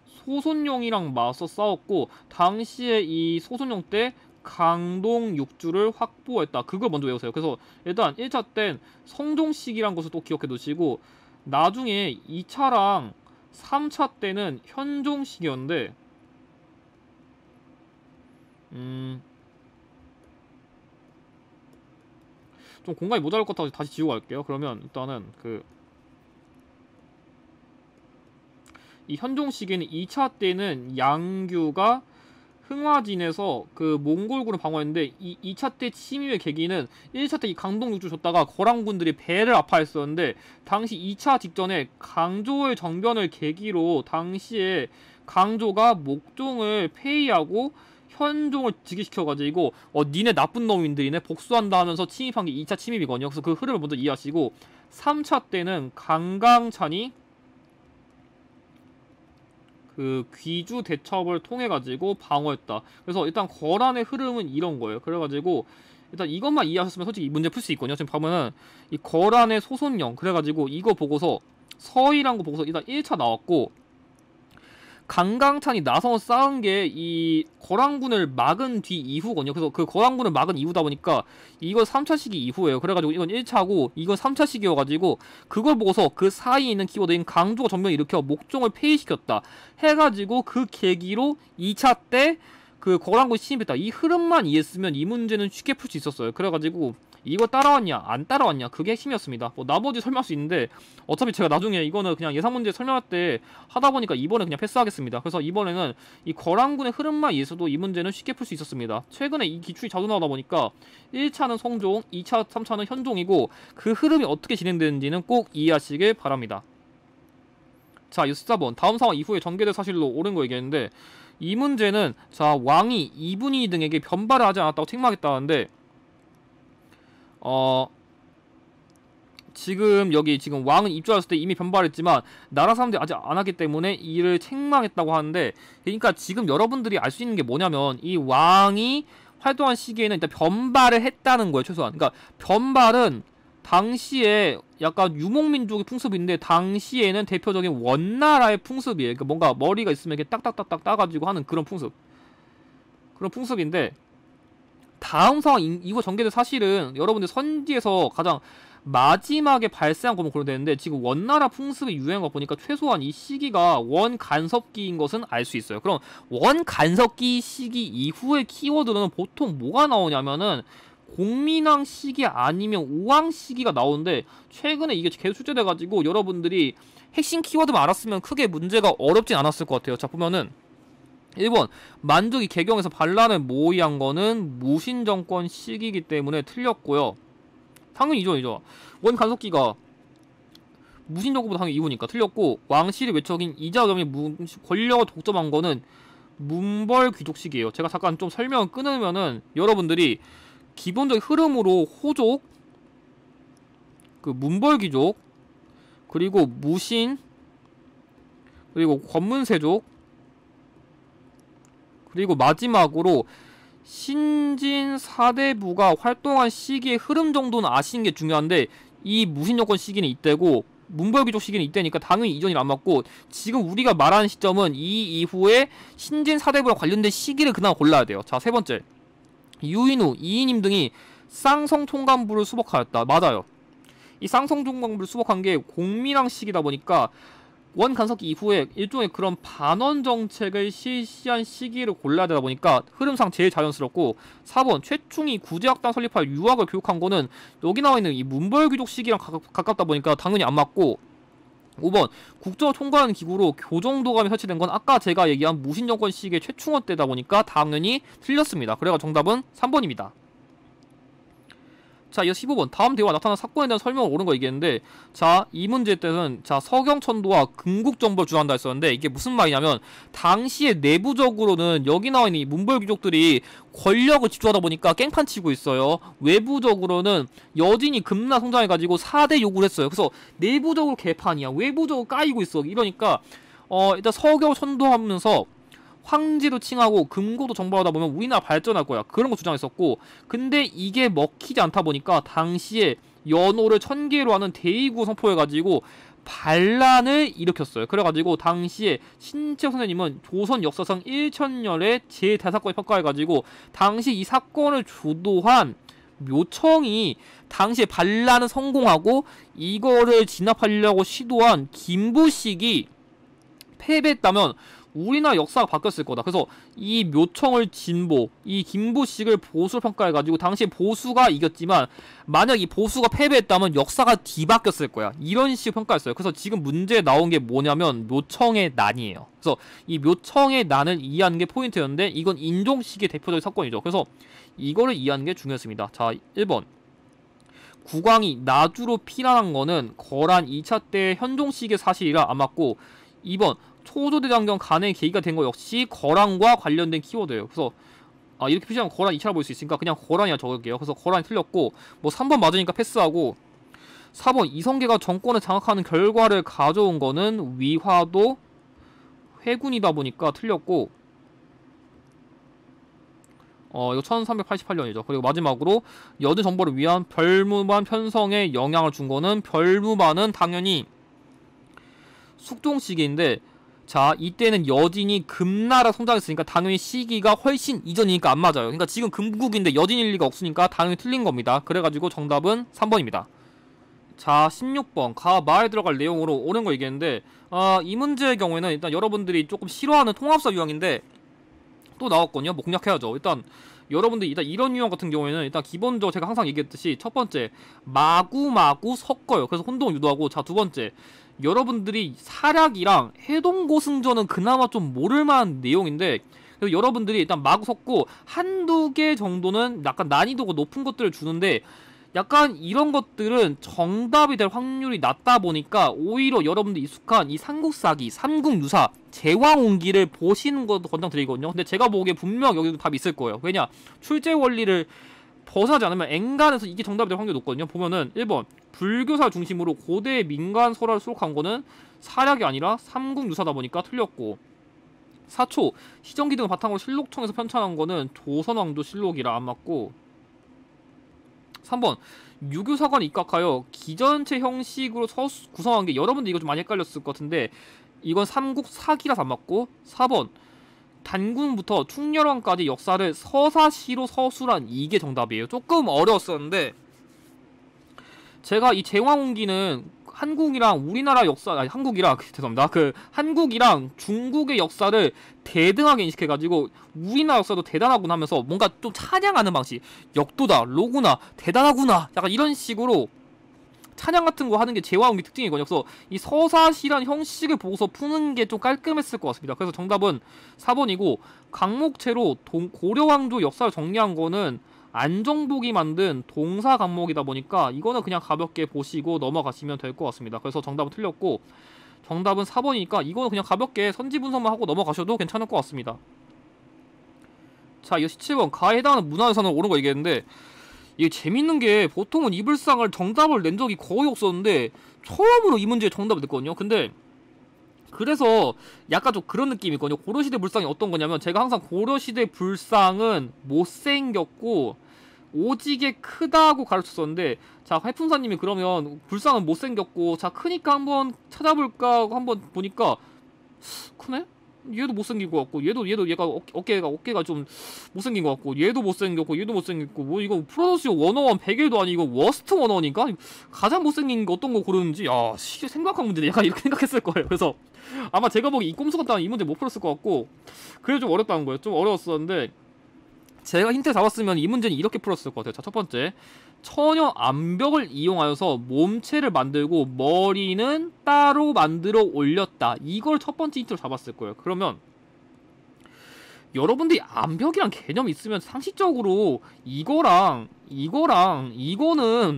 소손용이랑 맞서 싸웠고 당시에 이 소손용 때 강동 육주를 확보했다. 그걸 먼저 외우세요. 그래서 일단 1차 땐 성종식이란 것을 또 기억해 두시고 나중에 2차랑 3차 때는 현종식이었는데 좀 공간이 모자랄 것 같아서 다시 지우고 갈게요. 그러면 일단은 이 현종 시기는 2차 때는 양규가 흥화진에서 그 몽골군을 방어했는데 이 2차 때 침입의 계기는 1차 때 이 강동육주 줬다가 거란군들이 배를 아파했었는데 당시 2차 직전에 강조의 정변을 계기로 당시에 강조가 목종을 폐위하고 현종을 즉위시켜가지고 니네 나쁜 놈인들이네 복수한다 하면서 침입한 게 2차 침입이거든요. 그래서 그 흐름을 먼저 이해하시고 3차 때는 강강찬이 그 귀주 대첩을 통해 가지고 방어했다. 그래서 일단 거란의 흐름은 이런 거예요. 그래가지고 일단 이것만 이해하셨으면 솔직히 이 문제 풀 수 있거든요. 지금 보면은 이 거란의 소손령 그래가지고 이거 보고서 서희란 거 보고서 일단 1차 나왔고 강강찬이 나서 싸운 게 이 거란군을 막은 뒤 이후거든요. 그래서 그 거란군을 막은 이후다 보니까 이거 3차 시기 이후예요. 그래가지고 이건 1차고 이건 3차 시기여가지고 그걸 보고서 그 사이에 있는 키워드인 강조가 전면을 일으켜 목종을 폐위시켰다 해가지고 그 계기로 2차 때 그 거란군이 침입했다. 이 흐름만 이해했으면 이 문제는 쉽게 풀 수 있었어요. 그래가지고 이거 따라왔냐 안 따라왔냐 그게 핵심이었습니다. 뭐 나머지 설명할 수 있는데 어차피 제가 나중에 이거는 그냥 예상 문제 설명할 때 하다 보니까 이번에 그냥 패스하겠습니다. 그래서 이번에는 이 거란군의 흐름만 이해해서도 이 문제는 쉽게 풀 수 있었습니다. 최근에 이 기출이 자주 나오다 보니까 1차는 성종, 2차, 3차는 현종이고 그 흐름이 어떻게 진행되는지는 꼭 이해하시길 바랍니다. 자, 14번 다음 상황 이후에 전개될 사실로 옳은 거 얘기했는데 이 문제는 자 왕이 이분이 등에게 변발을 하지 않았다고 책망했다는데 지금 여기 지금 왕은 입주했을 때 이미 변발했지만 나라 사람들이 아직 안 하기 때문에 이를 책망했다고 하는데 그러니까 지금 여러분들이 알 수 있는 게 뭐냐면 이 왕이 활동한 시기에는 일단 변발을 했다는 거예요. 최소한 그러니까 변발은 당시에 약간 유목민족의 풍습인데 당시에는 대표적인 원나라의 풍습이에요. 그러니까 뭔가 머리가 있으면 이렇게 딱딱딱딱 따가지고 하는 그런 풍습인데 다음 상황 이거 전개된 사실은 여러분들 선지에서 가장 마지막에 발생한 것만 고려되는데 지금 원나라 풍습이 유행한 거 보니까 최소한 이 시기가 원간섭기인 것은 알 수 있어요. 그럼 원간섭기 시기 이후의 키워드는 보통 뭐가 나오냐면은 공민왕 시기 아니면 우왕 시기가 나오는데 최근에 이게 계속 출제돼가지고 여러분들이 핵심 키워드만 알았으면 크게 문제가 어렵진 않았을 것 같아요. 자 보면은 1번 만족이 개경에서 반란을 모의한 거는 무신정권 시기이기 때문에 틀렸고요. 당연히 이죠. 원간섭기가 무신정권보다 당연히 이후니까 틀렸고 왕실의 외척인 이자겸이 권력을 독점한 거는 문벌 귀족 시기예요. 제가 잠깐 좀 설명을 끊으면은 여러분들이 기본적인 흐름으로 호족, 그 문벌 귀족, 그리고 무신, 그리고 권문세족, 그리고 마지막으로 신진 사대부가 활동한 시기의 흐름 정도는 아시는 게 중요한데 이 무신정권 시기는 이때고 문벌귀족 시기는 이때니까 당연히 이전이 안 맞고 지금 우리가 말하는 시점은 이 이후에 신진 사대부랑 관련된 시기를 그나마 골라야 돼요. 자, 세 번째 유인우, 이인임 등이 쌍성총관부를 수복하였다. 맞아요. 이 쌍성총관부를 수복한 게 공민왕 시기다 보니까 원간섭기 이후에 일종의 그런 반원 정책을 실시한 시기를 골라야 되다 보니까 흐름상 제일 자연스럽고 4번 최충이 구제학당 설립할 유학을 교육한 거는 여기 나와있는 이 문벌귀족 시기랑 가깝다 보니까 당연히 안 맞고 5번 국정을 통과하는 기구로 교정도감이 설치된 건 아까 제가 얘기한 무신정권 시기의 최충원 때다 보니까 당연히 틀렸습니다. 그래서 정답은 3번입니다. 자, 이어 15번. 다음 대화 나타난 사건에 대한 설명을 옳은 거 얘기했는데, 자, 이 문제 때는, 자, 서경천도와 금국정보를 주장한다 했었는데, 이게 무슨 말이냐면, 당시에 내부적으로는 여기 나와 있는 이 문벌귀족들이 권력을 집중하다 보니까 깽판 치고 있어요. 외부적으로는 여진이 급나 성장해가지고 4대 요구를 했어요. 그래서 내부적으로 개판이야. 외부적으로 까이고 있어. 이러니까, 일단 서경천도하면서, 황제도 칭하고 금고도 정벌하다 보면 우리나라 발전할 거야. 그런 거 주장했었고, 근데 이게 먹히지 않다 보니까 당시에 연호를 1000개로 하는 대의구 선포해가지고 반란을 일으켰어요. 그래가지고 당시에 신채호 선생님은 조선 역사상 1000년의 제 대사건을 평가해가지고 당시 이 사건을 주도한 묘청이 당시에 반란을 성공하고 이거를 진압하려고 시도한 김부식이 패배했다면 우리나라 역사가 바뀌었을 거다. 그래서 이 묘청을 진보, 이 김부식을 보수로 평가해가지고 당시에 보수가 이겼지만 만약 이 보수가 패배했다면 역사가 뒤바뀌었을 거야. 이런 식으로 평가했어요. 그래서 지금 문제에 나온 게 뭐냐면 묘청의 난이에요. 그래서 이 묘청의 난을 이해하는 게 포인트였는데 이건 인종식의 대표적인 사건이죠. 그래서 이거를 이해하는 게 중요했습니다. 자, 1번. 국왕이 나주로 피난한 거는 거란 2차 때 현종식의 사실이라 안 맞고, 2번. 초조대장경 간의 계기가 된 거 역시 거란과 관련된 키워드예요. 그래서 이렇게 표시하면 거란 2차로 볼 수 있으니까 그냥 거란이라 적을게요. 그래서 거란이 틀렸고, 뭐 3번 맞으니까 패스하고, 4번 이성계가 정권을 장악하는 결과를 가져온 거는 위화도 회군이다 보니까 틀렸고, 이거 1388년이죠. 그리고 마지막으로 여든 정벌을 위한 별무반 편성에 영향을 준 거는, 별무반은 당연히 숙종시기인데, 자, 이때는 여진이 금나라 성장했으니까 당연히 시기가 훨씬 이전이니까 안 맞아요. 그러니까 지금 금국인데 여진일 리가 없으니까 당연히 틀린 겁니다. 그래가지고 정답은 3번입니다. 자, 16번. 말에 들어갈 내용으로 옳은 거 얘기했는데, 이 문제의 경우에는 일단 여러분들이 조금 싫어하는 통합사 유형인데 또 나왔거든요. 뭐 공략해야죠. 일단 여러분들이 일단 이런 유형 같은 경우에는 일단 기본적으로 제가 항상 얘기했듯이 첫 번째 마구마구 섞어요. 그래서 혼동을 유도하고, 자, 두 번째 여러분들이 사략이랑 해동고승전은 그나마 좀 모를만한 내용인데, 그래서 여러분들이 일단 마구 섞고 한두 개 정도는 약간 난이도가 높은 것들을 주는데, 약간 이런 것들은 정답이 될 확률이 낮다 보니까 오히려 여러분들 익숙한 이 삼국사기, 삼국유사, 제왕운기를 보시는 것도 권장드리거든요. 근데 제가 보기에 분명 여기도 답이 있을 거예요. 왜냐? 출제 원리를 벗어나지 않으면 엔간해서 이게 정답이 될 확률이 높거든요. 보면은 1번 불교사 중심으로 고대 민간 설화를 수록한 거는 사략이 아니라 삼국유사다 보니까 틀렸고, 4초 시정기 등을 바탕으로 실록청에서 편찬한 거는 조선왕조 실록이라 안 맞고, 3번 유교사관 입각하여 기전체 형식으로 구성한 게, 여러분들 이거 좀 많이 헷갈렸을 것 같은데 이건 삼국사기라서 안 맞고, 4번 단군부터 충렬왕까지 역사를 서사시로 서술한, 이게 정답이에요. 조금 어려웠었는데 제가 이 제왕운기는 한국이랑 우리나라 역사, 한국이랑 죄송합니다. 한국이랑 중국의 역사를 대등하게 인식해가지고 우리나라 역사도 대단하구나 하면서 뭔가 좀 찬양하는 방식, 역도다, 로구나, 대단하구나, 약간 이런 식으로 찬양 같은 거 하는 게 제왕운기 특징이거든요. 그래서 이 서사시란 형식을 보고서 푸는 게 좀 깔끔했을 것 같습니다. 그래서 정답은 4번이고, 강목체로 고려왕조 역사를 정리한 거는 안정복이 만든 동사 강목이다 보니까 이거는 그냥 가볍게 보시고 넘어가시면 될 것 같습니다. 그래서 정답은 틀렸고, 정답은 4번이니까 이거는 그냥 가볍게 선지 분석만 하고 넘어가셔도 괜찮을 것 같습니다. 자, 이거 17번. 가에 해당하는 문화유산을 옳은 거 얘기했는데, 이게 재밌는 게 보통은 이불상을 정답을 낸 적이 거의 없었는데 처음으로 이 문제에 정답을 냈거든요. 근데 그래서 약간 좀 그런 느낌이거든요. 고려시대 불상이 어떤 거냐면, 제가 항상 고려시대 불상은 못생겼고 오지게 크다고 가르쳤었는데, 자, 해풍사님이 그러면 불상은 못생겼고, 자, 크니까 한번 찾아볼까 하고 한번 보니까 크네? 얘도 못생긴 것 같고, 얘가 어깨가 좀 못생긴 것 같고, 얘도 못생겼고, 얘도 못생겼고, 뭐 이거 프로듀스 101 100일도 아니고 워스트 101인가? 가장 못생긴 거 어떤 거 고르는지, 야, 생각한 문제네. 약간 이렇게 생각했을 거예요. 그래서 아마 제가 보기 이 꼼수 같다면 이 문제 못 풀었을 것 같고, 그래서 좀 어렵다는 거예요. 좀 어려웠었는데 제가 힌트 잡았으면 이 문제는 이렇게 풀었을 것 같아요. 자, 첫 번째, 처녀 암벽을 이용하여서 몸체를 만들고 머리는 따로 만들어 올렸다. 이걸 첫 번째 힌트로 잡았을 거예요. 그러면 여러분들이 암벽이란 개념이 있으면 상식적으로 이거는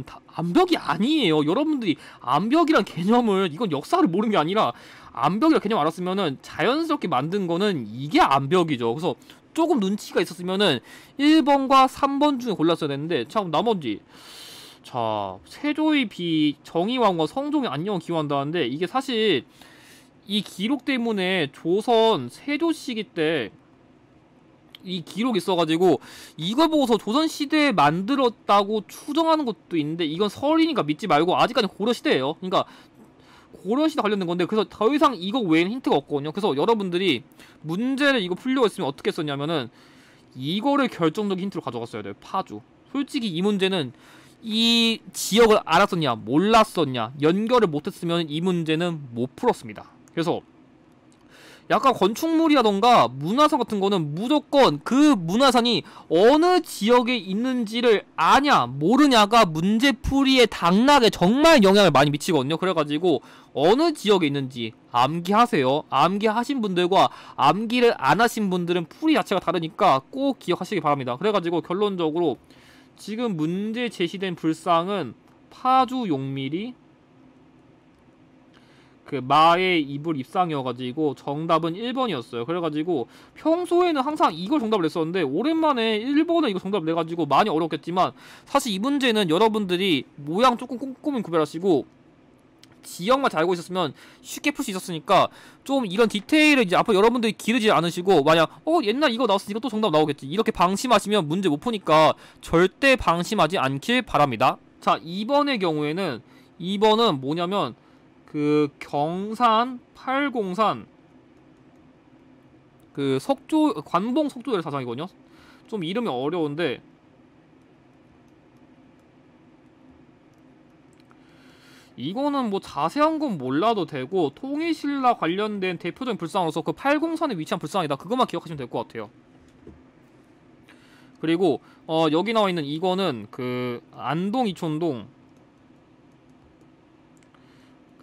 다 암벽이 아니에요. 여러분들이 암벽이란 개념을, 이건 역사를 모르는 게 아니라 암벽이란 개념 알았으면은 자연스럽게 만든 거는 이게 암벽이죠. 그래서 조금 눈치가 있었으면은 1번과 3번 중에 골랐어야 되는데, 참 나머지, 자, 세조의 비, 정의왕과 성종의 안녕을 기원한다는데, 이게 사실 이 기록 때문에 조선 세조 시기 때 이 기록이 있어가지고 이걸 보고서 조선시대에 만들었다고 추정하는 것도 있는데, 이건 설이니까 믿지 말고 아직까지 고려시대예요. 그러니까 고려시대 관련된 건데, 그래서 더 이상 이거 외에는 힌트가 없거든요. 그래서 여러분들이 문제를 이거 풀려고 했으면 어떻게 했었냐면은 이거를 결정적인 힌트로 가져갔어야 돼요. 파주. 솔직히 이 문제는 이 지역을 알았었냐 몰랐었냐 연결을 못했으면 이 문제는 못 풀었습니다. 그래서 약간 건축물이라던가 문화산 같은 거는 무조건 그 문화산이 어느 지역에 있는지를 아냐 모르냐가 문제풀이의 당락에 정말 영향을 많이 미치거든요. 그래가지고 어느 지역에 있는지 암기하세요. 암기하신 분들과 암기를 안 하신 분들은 풀이 자체가 다르니까 꼭 기억하시기 바랍니다. 그래가지고 결론적으로 지금 문제 제시된 불상은 파주 용밀이 그 마의 이불 입상이어가지고 정답은 1번이었어요. 그래가지고 평소에는 항상 이걸 정답을 냈었는데 오랜만에 1번에 이거 정답을 내가지고 많이 어렵겠지만, 사실 이 문제는 여러분들이 모양 조금 꼼꼼히 구별하시고 지역만 잘 알고 있었으면 쉽게 풀 수 있었으니까, 좀 이런 디테일을 이제 앞으로 여러분들이 기르지 않으시고, 만약 옛날 이거 나왔으니까 또 정답 나오겠지 이렇게 방심하시면 문제 못 푸니까 절대 방심하지 않길 바랍니다. 자, 2번의 경우에는 2번은 뭐냐면 그 경산 팔공산 그 석조 관봉 석조열 사상이거든요. 좀 이름이 어려운데 이거는 뭐 자세한 건 몰라도 되고, 통일신라 관련된 대표적인 불상으로서 그 팔공산에 위치한 불상이다, 그것만 기억하시면 될 것 같아요. 그리고 여기 나와 있는 이거는 그 안동 이촌동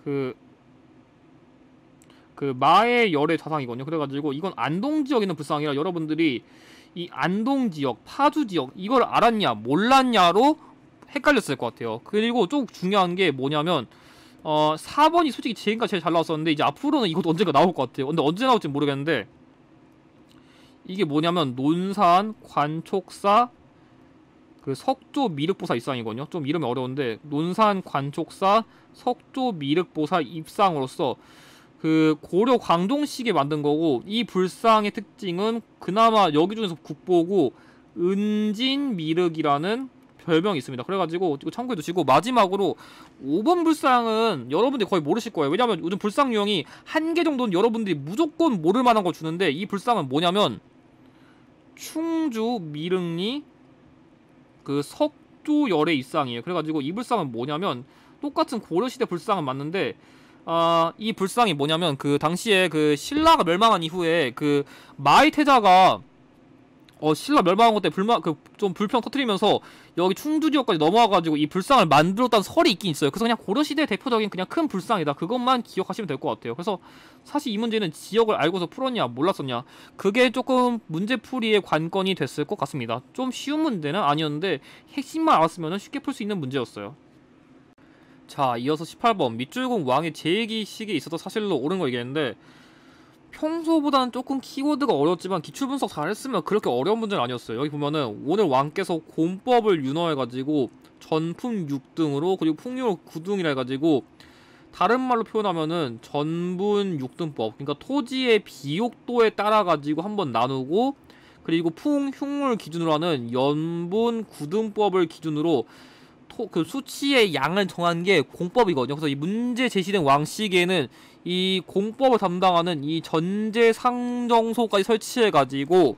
그 마의 열의 자상이거든요. 그래가지고 이건 안동 지역에 있는 불상이라 여러분들이 이 안동 지역, 파주 지역 이걸 알았냐 몰랐냐로 헷갈렸을 것 같아요. 그리고 좀 중요한 게 뭐냐면 4번이 솔직히 지금까지 제일 잘 나왔었는데, 이제 앞으로는 이것도 언젠가 나올 것 같아요. 근데 언제 나올지 모르겠는데, 이게 뭐냐면 논산 관촉사 그 석조 미륵보사 입상이거든요. 좀 이름이 어려운데, 논산 관촉사 석조 미륵보사 입상으로서 그 고려 광종시기에 만든 거고, 이 불상의 특징은 그나마 여기 중에서 국보고 은진미륵이라는 별명이 있습니다. 그래가지고 이거 참고해 두시고, 마지막으로 5번 불상은 여러분들이 거의 모르실 거예요. 왜냐면 요즘 불상 유형이 한 개 정도는 여러분들이 무조건 모를 만한 걸 주는데, 이 불상은 뭐냐면 충주 미륵리 그 석조열의 입상이에요. 그래가지고 이 불상은 뭐냐면 똑같은 고려시대 불상은 맞는데, 이 불상이 뭐냐면 그 당시에 그 신라가 멸망한 이후에 그 마의 태자가 신라 멸망한 것 때문에 좀 불평 터트리면서 여기 충주 지역까지 넘어와가지고 이 불상을 만들었다는 설이 있긴 있어요. 그래서 그냥 고려시대 대표적인 그냥 큰 불상이다, 그것만 기억하시면 될 것 같아요. 그래서 사실 이 문제는 지역을 알고서 풀었냐 몰랐었냐 그게 조금 문제풀이의 관건이 됐을 것 같습니다. 좀 쉬운 문제는 아니었는데 핵심만 알았으면 쉽게 풀 수 있는 문제였어요. 자, 이어서 18번 밑줄공 왕의 재기식에 있어서 사실로 옳은 거 얘기했는데, 평소보다는 조금 키워드가 어렵지만 기출분석 잘했으면 그렇게 어려운 문제는 아니었어요. 여기 보면은 오늘 왕께서 곰법을 윤허해가지고 전품 6등으로 그리고 풍요 9등이라 해가지고, 다른 말로 표현하면은 전분 6등법, 그러니까 토지의 비옥도에 따라가지고 한번 나누고, 그리고 풍흉을 기준으로 하는 연분 9등법을 기준으로 그 수치의 양을 정한 게 공법이거든요. 그래서 이 문제 제시된 왕시기에는 이 공법을 담당하는 이 전제상정소까지 설치해가지고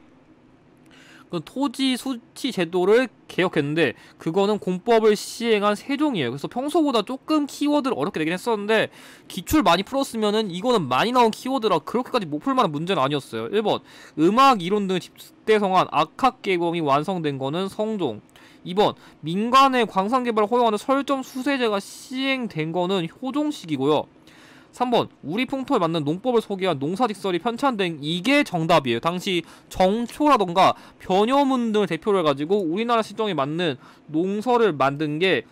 그 토지 수치 제도를 개혁했는데, 그거는 공법을 시행한 세종이에요. 그래서 평소보다 조금 키워드를 어렵게 내긴 했었는데, 기출 많이 풀었으면은 이거는 많이 나온 키워드라 그렇게까지 못 풀만한 문제는 아니었어요. 1번 음악 이론 등을 집대성한 악학계범이 완성된 거는 성종. 2번 민간의 광산개발을 허용하는 설정 수세제가 시행된 거는 효종식이고요. 3번 우리 풍토에 맞는 농법을 소개한 농사직설이 편찬된 이게 정답이에요. 당시 정초라던가 변효문 등을 대표로 해가지고 우리나라 시정에 맞는 농서를 만든 게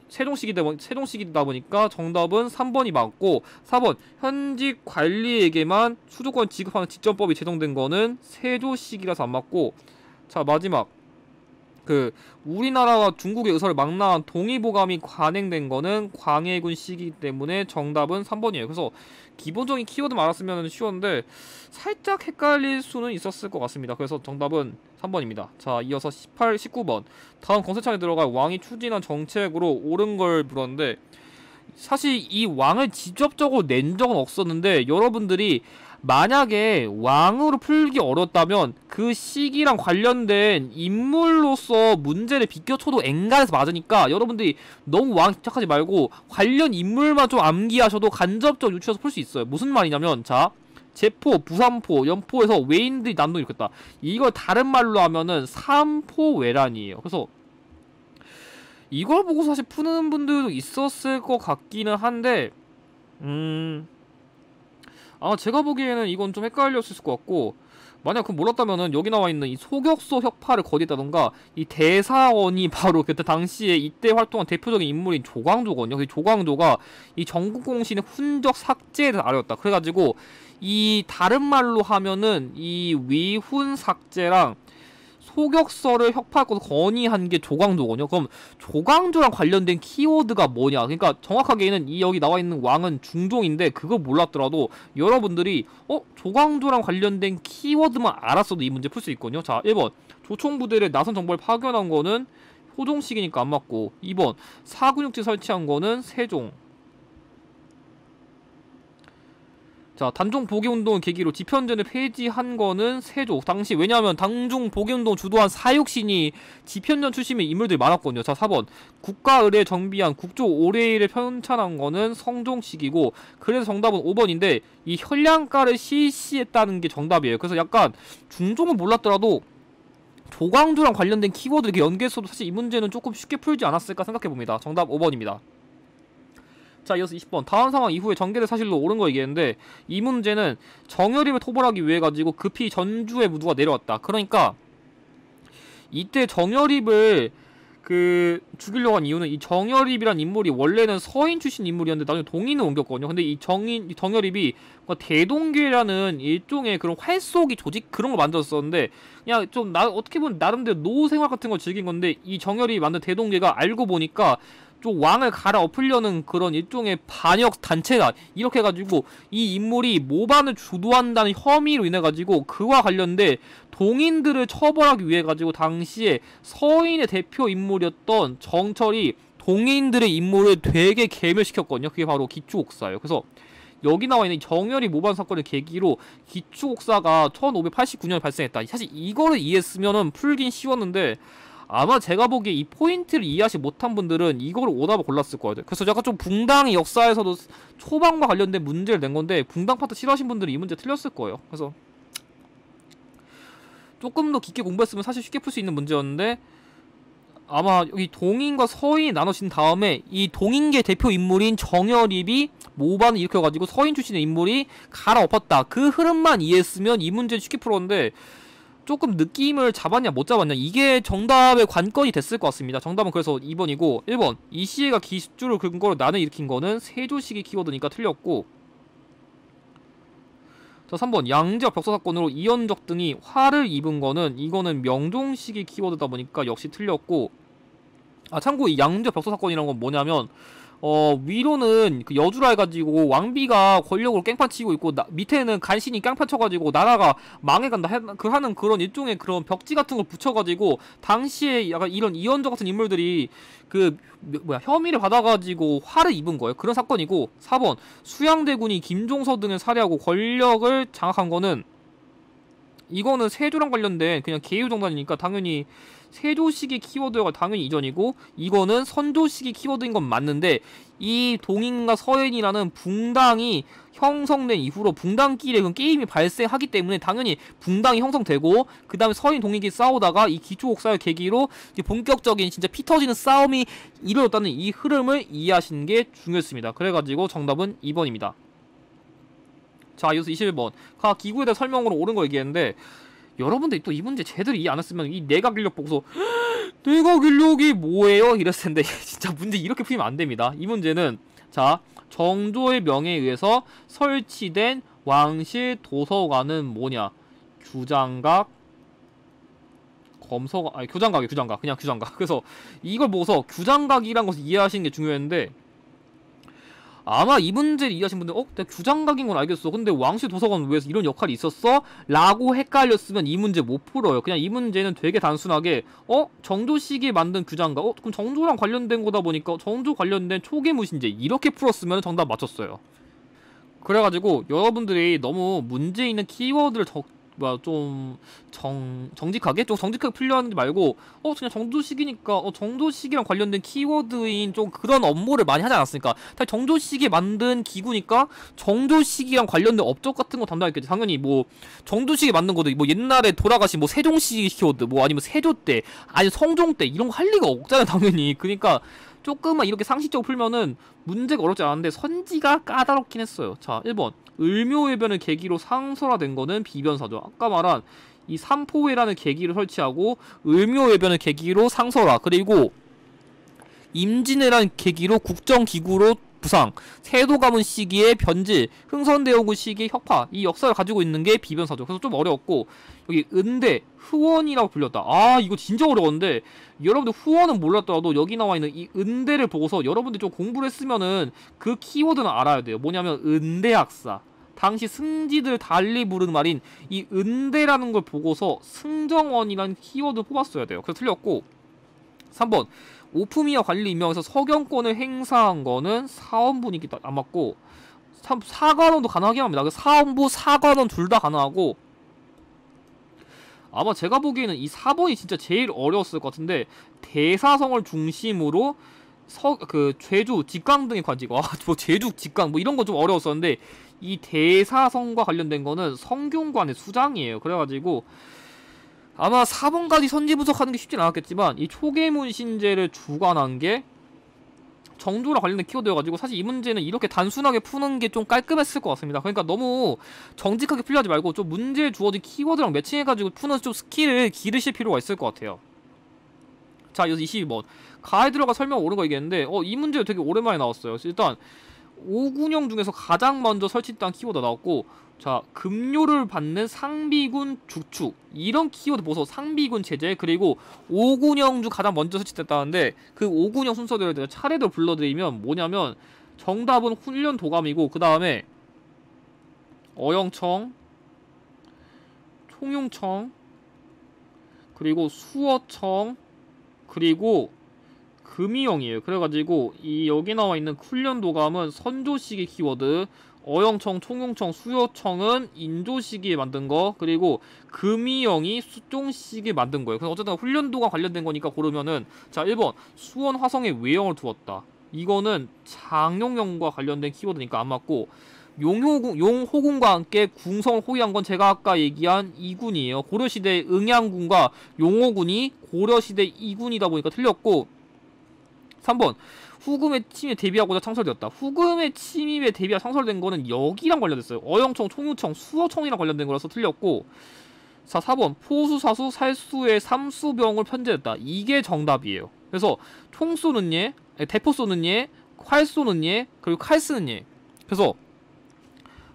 세종시기다 보니까 정답은 3번이 맞고, 4번 현직 관리에게만 수도권 지급하는 지정법이 제정된 거는 세조시기라서 안 맞고, 자 마지막 우리나라와 중국의 의사를 망라한 동의보감이 관행된 거는 광해군 시기 때문에 정답은 3번이에요. 그래서 기본적인 키워드만 알았으면 쉬웠는데 살짝 헷갈릴 수는 있었을 것 같습니다. 그래서 정답은 3번입니다. 자, 이어서 18, 19번. 다음 검색창에 들어갈 왕이 추진한 정책으로 옳은 걸 물었는데, 사실 이 왕을 직접적으로 낸 적은 없었는데, 여러분들이 만약에 왕으로 풀기 어렵다면 그 시기랑 관련된 인물로서 문제를 비껴쳐도 엔간해서 맞으니까 여러분들이 너무 왕 집착하지 말고 관련 인물만 좀 암기하셔도 간접적으로 유추해서 풀 수 있어요. 무슨 말이냐면, 자 제포, 부산포, 연포에서 외인들이 난동을 일으켰다. 이걸 다른 말로 하면은 삼포외란이에요. 그래서 이걸 보고 사실 푸는 분들도 있었을 것 같기는 한데, 아마 제가 보기에는 이건 좀 헷갈렸을 것 같고, 만약 그 몰랐다면은 여기 나와있는 이 소격소 혁파를 거디다던가 이 대사원이 바로 그때 당시에 이때 활동한 대표적인 인물인 조광조거든요. 그 조광조가 이 전국공신의 훈적 삭제에 대해서 알렸다. 그래가지고 이 다른 말로 하면은 이 위훈 삭제랑 소격서를 혁파할 것을 건의한 게 조광조거든요. 그럼 조광조랑 관련된 키워드가 뭐냐? 그러니까 정확하게는 이 여기 나와있는 왕은 중종인데 그거 몰랐더라도 여러분들이 조광조랑 관련된 키워드만 알았어도 이 문제 풀 수 있거든요. 자, 1번 조총부대를 나선 정보를 파견한 거는 효종시기니까 안 맞고, 2번 사근육지 설치한 거는 세종. 자, 단종 복위운동을 계기로 지편전을 폐지한 거는 세조. 당시 왜냐하면 단종 복위운동 주도한 사육신이 지편전 출신의 인물들이 많았거든요. 자, 4번 국가의례 정비한 국조 오례일을 편찬한 거는 성종시기고, 그래서 정답은 5번인데 이 현량가를 실시했다는 게 정답이에요. 그래서 약간 중종은 몰랐더라도 조광조랑 관련된 키워드 이렇게 연계했어도 사실 이 문제는 조금 쉽게 풀지 않았을까 생각해봅니다. 정답 5번입니다. 자, 이어서 20번. 다음 상황 이후에 전개된 사실로 옳은 거 얘기했는데, 이 문제는 정여립을 토벌하기 위해 가지고 급히 전주에 무두가 내려왔다. 그러니까 이때 정여립을 죽이려고 한 이유는, 이 정여립이란 인물이 원래는 서인 출신 인물이었는데 나중에 동인을 옮겼거든요. 근데 이 정여립이 대동계라는 일종의 그런 활쏘기 조직 그런 걸 만들었었는데, 그냥 좀 어떻게 보면 나름대로 노후 생활 같은 걸 즐긴 건데, 이 정여립이 만든 대동계가 알고 보니까 좀 왕을 갈아엎으려는 그런 일종의 반역 단체다, 이렇게 해가지고 이 인물이 모반을 주도한다는 혐의로 인해가지고 그와 관련된 동인들을 처벌하기 위해 가지고 당시에 서인의 대표 인물이었던 정철이 동인들의 인물을 되게 괴멸시켰거든요. 그게 바로 기추옥사예요. 그래서 여기 나와있는 정열이 모반 사건을 계기로 기추옥사가 1589년에 발생했다. 사실 이거를 이해했으면 풀긴 쉬웠는데, 아마 제가 보기에 이 포인트를 이해하지 못한 분들은 이거를 오답을 골랐을 거예요. 그래서 약간 좀 붕당의 역사에서도 초반과 관련된 문제를 낸 건데, 붕당 파트 싫어하신 분들은 이 문제 틀렸을 거예요. 그래서 조금 더 깊게 공부했으면 사실 쉽게 풀 수 있는 문제였는데, 아마 여기 동인과 서인이 나눠진 다음에 이 동인계 대표 인물인 정여립이 모반을 일으켜가지고 서인 출신의 인물이 갈아엎었다, 그 흐름만 이해했으면 이 문제를 쉽게 풀었는데, 조금 느낌을 잡았냐 못 잡았냐, 이게 정답의 관건이 됐을 것 같습니다. 정답은 그래서 2번이고, 1번 이시애가 기술을 근거로 난을 일으킨 거는 세조시기 키워드니까 틀렸고, 자, 3번 양지역 벽서 사건으로 이현적 등이 화를 입은 거는, 이거는 명종시기 키워드다 보니까 역시 틀렸고, 참고 이 양지역 벽서 사건이란 건 뭐냐면, 위로는 그 여주라 해가지고 왕비가 권력으로 깽판 치고 있고, 밑에는 간신히 깽판 쳐가지고 나라가 망해간다 하는 그런 일종의 그런 벽지 같은 걸 붙여가지고 당시에 약간 이런 이현저 같은 인물들이 혐의를 받아가지고 화를 입은 거예요. 그런 사건이고, 4번 수양대군이 김종서 등을 살해하고 권력을 장악한 거는 이거는 세조랑 관련된 그냥 개요정단이니까 당연히 세조시기 키워드가 당연히 이전이고, 이거는 선조시기 키워드인 건 맞는데, 이 동인과 서인이라는 붕당이 형성된 이후로 붕당끼리 그 게임이 발생하기 때문에 당연히 붕당이 형성되고, 그 다음에 서인 동인끼리 싸우다가 이 기초옥사를 계기로 이제 본격적인 진짜 피 터지는 싸움이 이루어졌다는 이 흐름을 이해하시는 게 중요했습니다. 그래가지고 정답은 2번입니다. 자, 이어서 21번. 각 기구에 대한 설명으로 옳은 거 얘기했는데, 여러분들이 또 이 문제 제대로 이해 안 했으면 이 내각 인력 보고서 내각 인력이 뭐예요? 이랬을 텐데 진짜 문제 이렇게 풀리면 안 됩니다. 이 문제는 자, 정조의 명에 의해서 설치된 왕실 도서관은 뭐냐? 규장각, 검서관, 아니 규장각이에요. 규장각. 그냥 규장각. 그래서 이걸 보고서 규장각이란 것을 이해하시는 게 중요했는데, 아마 이 문제를 이해하신 분들 내가 규장각인 건 알겠어, 근데 왕실 도서관 왜 이런 역할이 있었어? 라고 헷갈렸으면 이 문제 못 풀어요. 그냥 이 문제는 되게 단순하게 정조 시기에 만든 규장각, 그럼 정조랑 관련된 거다 보니까 정조 관련된 초계무신제, 이렇게 풀었으면 정답 맞췄어요. 그래가지고 여러분들이 너무 문제 있는 키워드를 정직하게 풀려하는 말고, 그냥 정조식이니까, 정조식이랑 관련된 키워드인 좀 그런 업무를 많이 하지 않았습니까? 사실 정조식에 만든 기구니까, 정조식이랑 관련된 업적 같은 거 담당했겠지. 당연히 뭐, 정조식에 만든 것도 뭐 옛날에 돌아가신 뭐 세종식 키워드, 뭐 아니면 세조 때, 아니 성종 때, 이런 거 할 리가 없잖아요, 당연히. 그니까, 조금만 이렇게 상식적으로 풀면은 문제가 어렵지 않았는데 선지가 까다롭긴 했어요. 자, 1번. 을묘해변을 계기로 상설화된 거는 비변사죠. 아까 말한 이 삼포회라는 계기를 설치하고 을묘해변을 계기로 상설화, 그리고 임진왜란 계기로 국정기구로 부상, 세도 가문 시기의 변질, 흥선대원군 시기의 혁파, 이 역사를 가지고 있는 게 비변사죠. 그래서 좀 어려웠고, 여기 은대, 후원이라고 불렸다. 이거 진짜 어려웠는데, 여러분들 후원은 몰랐더라도 여기 나와있는 이 은대를 보고서 여러분들 좀 공부를 했으면은 그 키워드는 알아야 돼요. 뭐냐면 은대학사, 당시 승지들 달리 부르는 말인 이 은대라는 걸 보고서 승정원이라는 키워드 뽑았어야 돼요. 그래서 틀렸고, 3번 오프미와 관리 임명에서 서경권을 행사한 거는 사원분이기 안 맞고, 사관원도 가능하긴 합니다. 사원부, 사관원 둘 다 가능하고, 아마 제가 보기에는 이 4번이 진짜 제일 어려웠을 것 같은데, 대사성을 중심으로 제주, 직강 등의 관직, 뭐 제주, 직강 뭐 이런 거 좀 어려웠었는데, 이 대사성과 관련된 거는 성균관의 수장이에요. 그래가지고 아마 4번까지 선지 분석하는 게 쉽진 않았겠지만, 이 초계문신제를 주관한 게 정조랑 관련된 키워드여가지고 사실 이 문제는 이렇게 단순하게 푸는 게 좀 깔끔했을 것 같습니다. 그러니까 너무 정직하게 풀려하지 말고 좀 문제에 주어진 키워드랑 매칭해가지고 푸는 좀 스킬을 기르실 필요가 있을 것 같아요. 자, 이어서 22번. 가에 들어가 설명 옳은 거 얘기했는데, 이 문제 되게 오랜만에 나왔어요. 일단 오군영 중에서 가장 먼저 설치했다는 키워드 나왔고, 자, 급료를 받는 상비군 주축, 이런 키워드 보소. 상비군 체제, 그리고 오군영 중 가장 먼저 설치됐다는데, 그 오군영 순서대로 제가 차례대로 불러드리면 뭐냐면, 정답은 훈련 도감이고, 그 다음에 어영청, 총용청, 그리고 수어청, 그리고 금이영이에요. 그래가지고 이 여기 나와 있는 훈련 도감은 선조시기 키워드, 어영청, 총용청, 수요청은 인조시기에 만든 거, 그리고 금이영이 수종시기에 만든 거예요. 그래서 어쨌든 훈련도가 관련된 거니까 고르면은, 자, 1번 수원 화성에 외영을 두었다. 이거는 장용영과 관련된 키워드니까 안 맞고, 용호군과 함께 궁성을 호위한 건 제가 아까 얘기한 2군이에요. 고려시대 응양군과 용호군이 고려시대 2군이다 보니까 틀렸고, 3번 후금의 침입에 대비하고자 창설되었다. 후금의 침입에 대비하여 창설된 거는 여기랑 관련됐어요. 어영청, 총유청, 수어청이랑 관련된 거라서 틀렸고, 4번 포수사수 살수의 삼수병을 편제했다. 이게 정답이에요. 그래서 총 쏘는 예, 대포 쏘는 예, 활 쏘는 예, 그리고 칼 쓰는 예. 그래서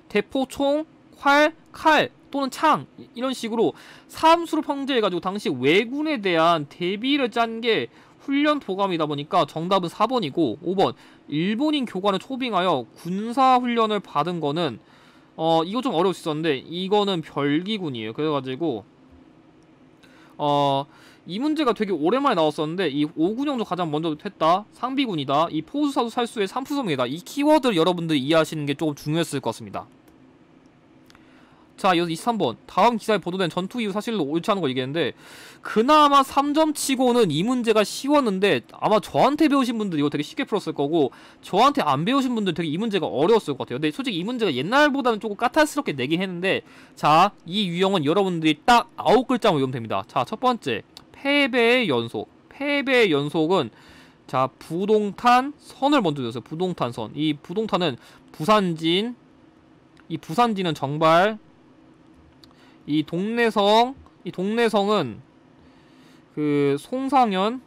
대포, 총, 활, 칼 또는 창, 이런 식으로 삼수로 편제해가지고 당시 왜군에 대한 대비를 짠 게 훈련 도감이다 보니까 정답은 4번이고, 5번 일본인 교관을 초빙하여 군사훈련을 받은 거는 이거 좀 어려울 수 있었는데, 이거는 별기군이에요. 그래가지고 이 문제가 되게 오랜만에 나왔었는데, 이 오군영도 가장 먼저 했다. 상비군이다. 이 포수사수 살수의 삼수성이다. 이 키워드를 여러분들이 이해하시는 게 조금 중요했을 것 같습니다. 자, 이어서 23번. 다음 기사에 보도된 전투 이후 사실로 옳지 않은 걸 얘기했는데, 그나마 3점 치고는 이 문제가 쉬웠는데, 아마 저한테 배우신 분들 이거 되게 쉽게 풀었을 거고, 저한테 안 배우신 분들 되게 이 문제가 어려웠을 것 같아요. 근데 솔직히 이 문제가 옛날보다는 조금 까탈스럽게 내긴 했는데, 자, 이 유형은 여러분들이 딱 9글자만 외우면 됩니다. 자, 첫 번째. 패배의 연속. 패배의 연속은, 자, 부동탄 선을 먼저 외웠어요. 부동탄 선. 이 부동탄은 부산진, 이 부산진은 정발, 이 동래성은 그 송상현,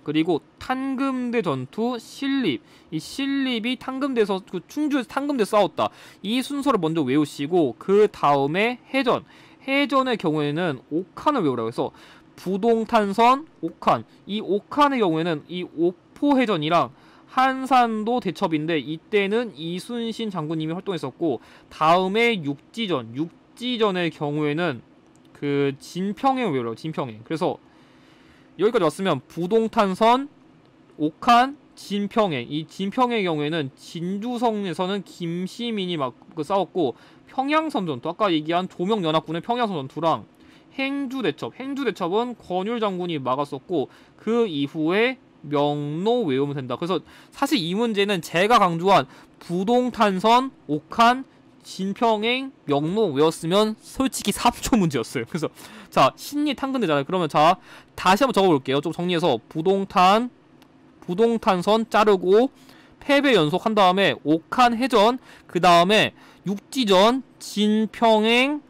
그리고 탄금대 전투 신립. 이 신립이 탄금대에서 그 충주에서 탄금대 싸웠다. 이 순서를 먼저 외우시고 그 다음에 해전. 해전의 경우에는 옥한을 외우라고 해서 부동탄선 옥한. 이 옥한의 경우에는 이 옥포해전이랑 한산도 대첩인데 이때는 이순신 장군님이 활동했었고, 다음에 육지전의 경우에는 그 진평행 외우라고. 진평행. 그래서 여기까지 왔으면 부동탄선, 옥한, 진평행. 이 진평행의 경우에는 진주성에서는 김시민이 막 싸웠고, 평양선 전투, 아까 얘기한 조명연합군의 평양선 전투랑 행주대첩은 권율 장군이 막았었고, 그 이후에 명로 외우면 된다. 그래서 사실 이 문제는 제가 강조한 부동탄선, 옥한, 진평행, 명로 외웠으면 솔직히 3초 문제였어요. 그래서 자, 신리 탄근대잖아요. 그러면 자, 다시 한번 적어볼게요. 좀 정리해서 부동탄선 자르고 패배 연속 한 다음에 옥한 해전, 그 다음에 육지전, 진평행,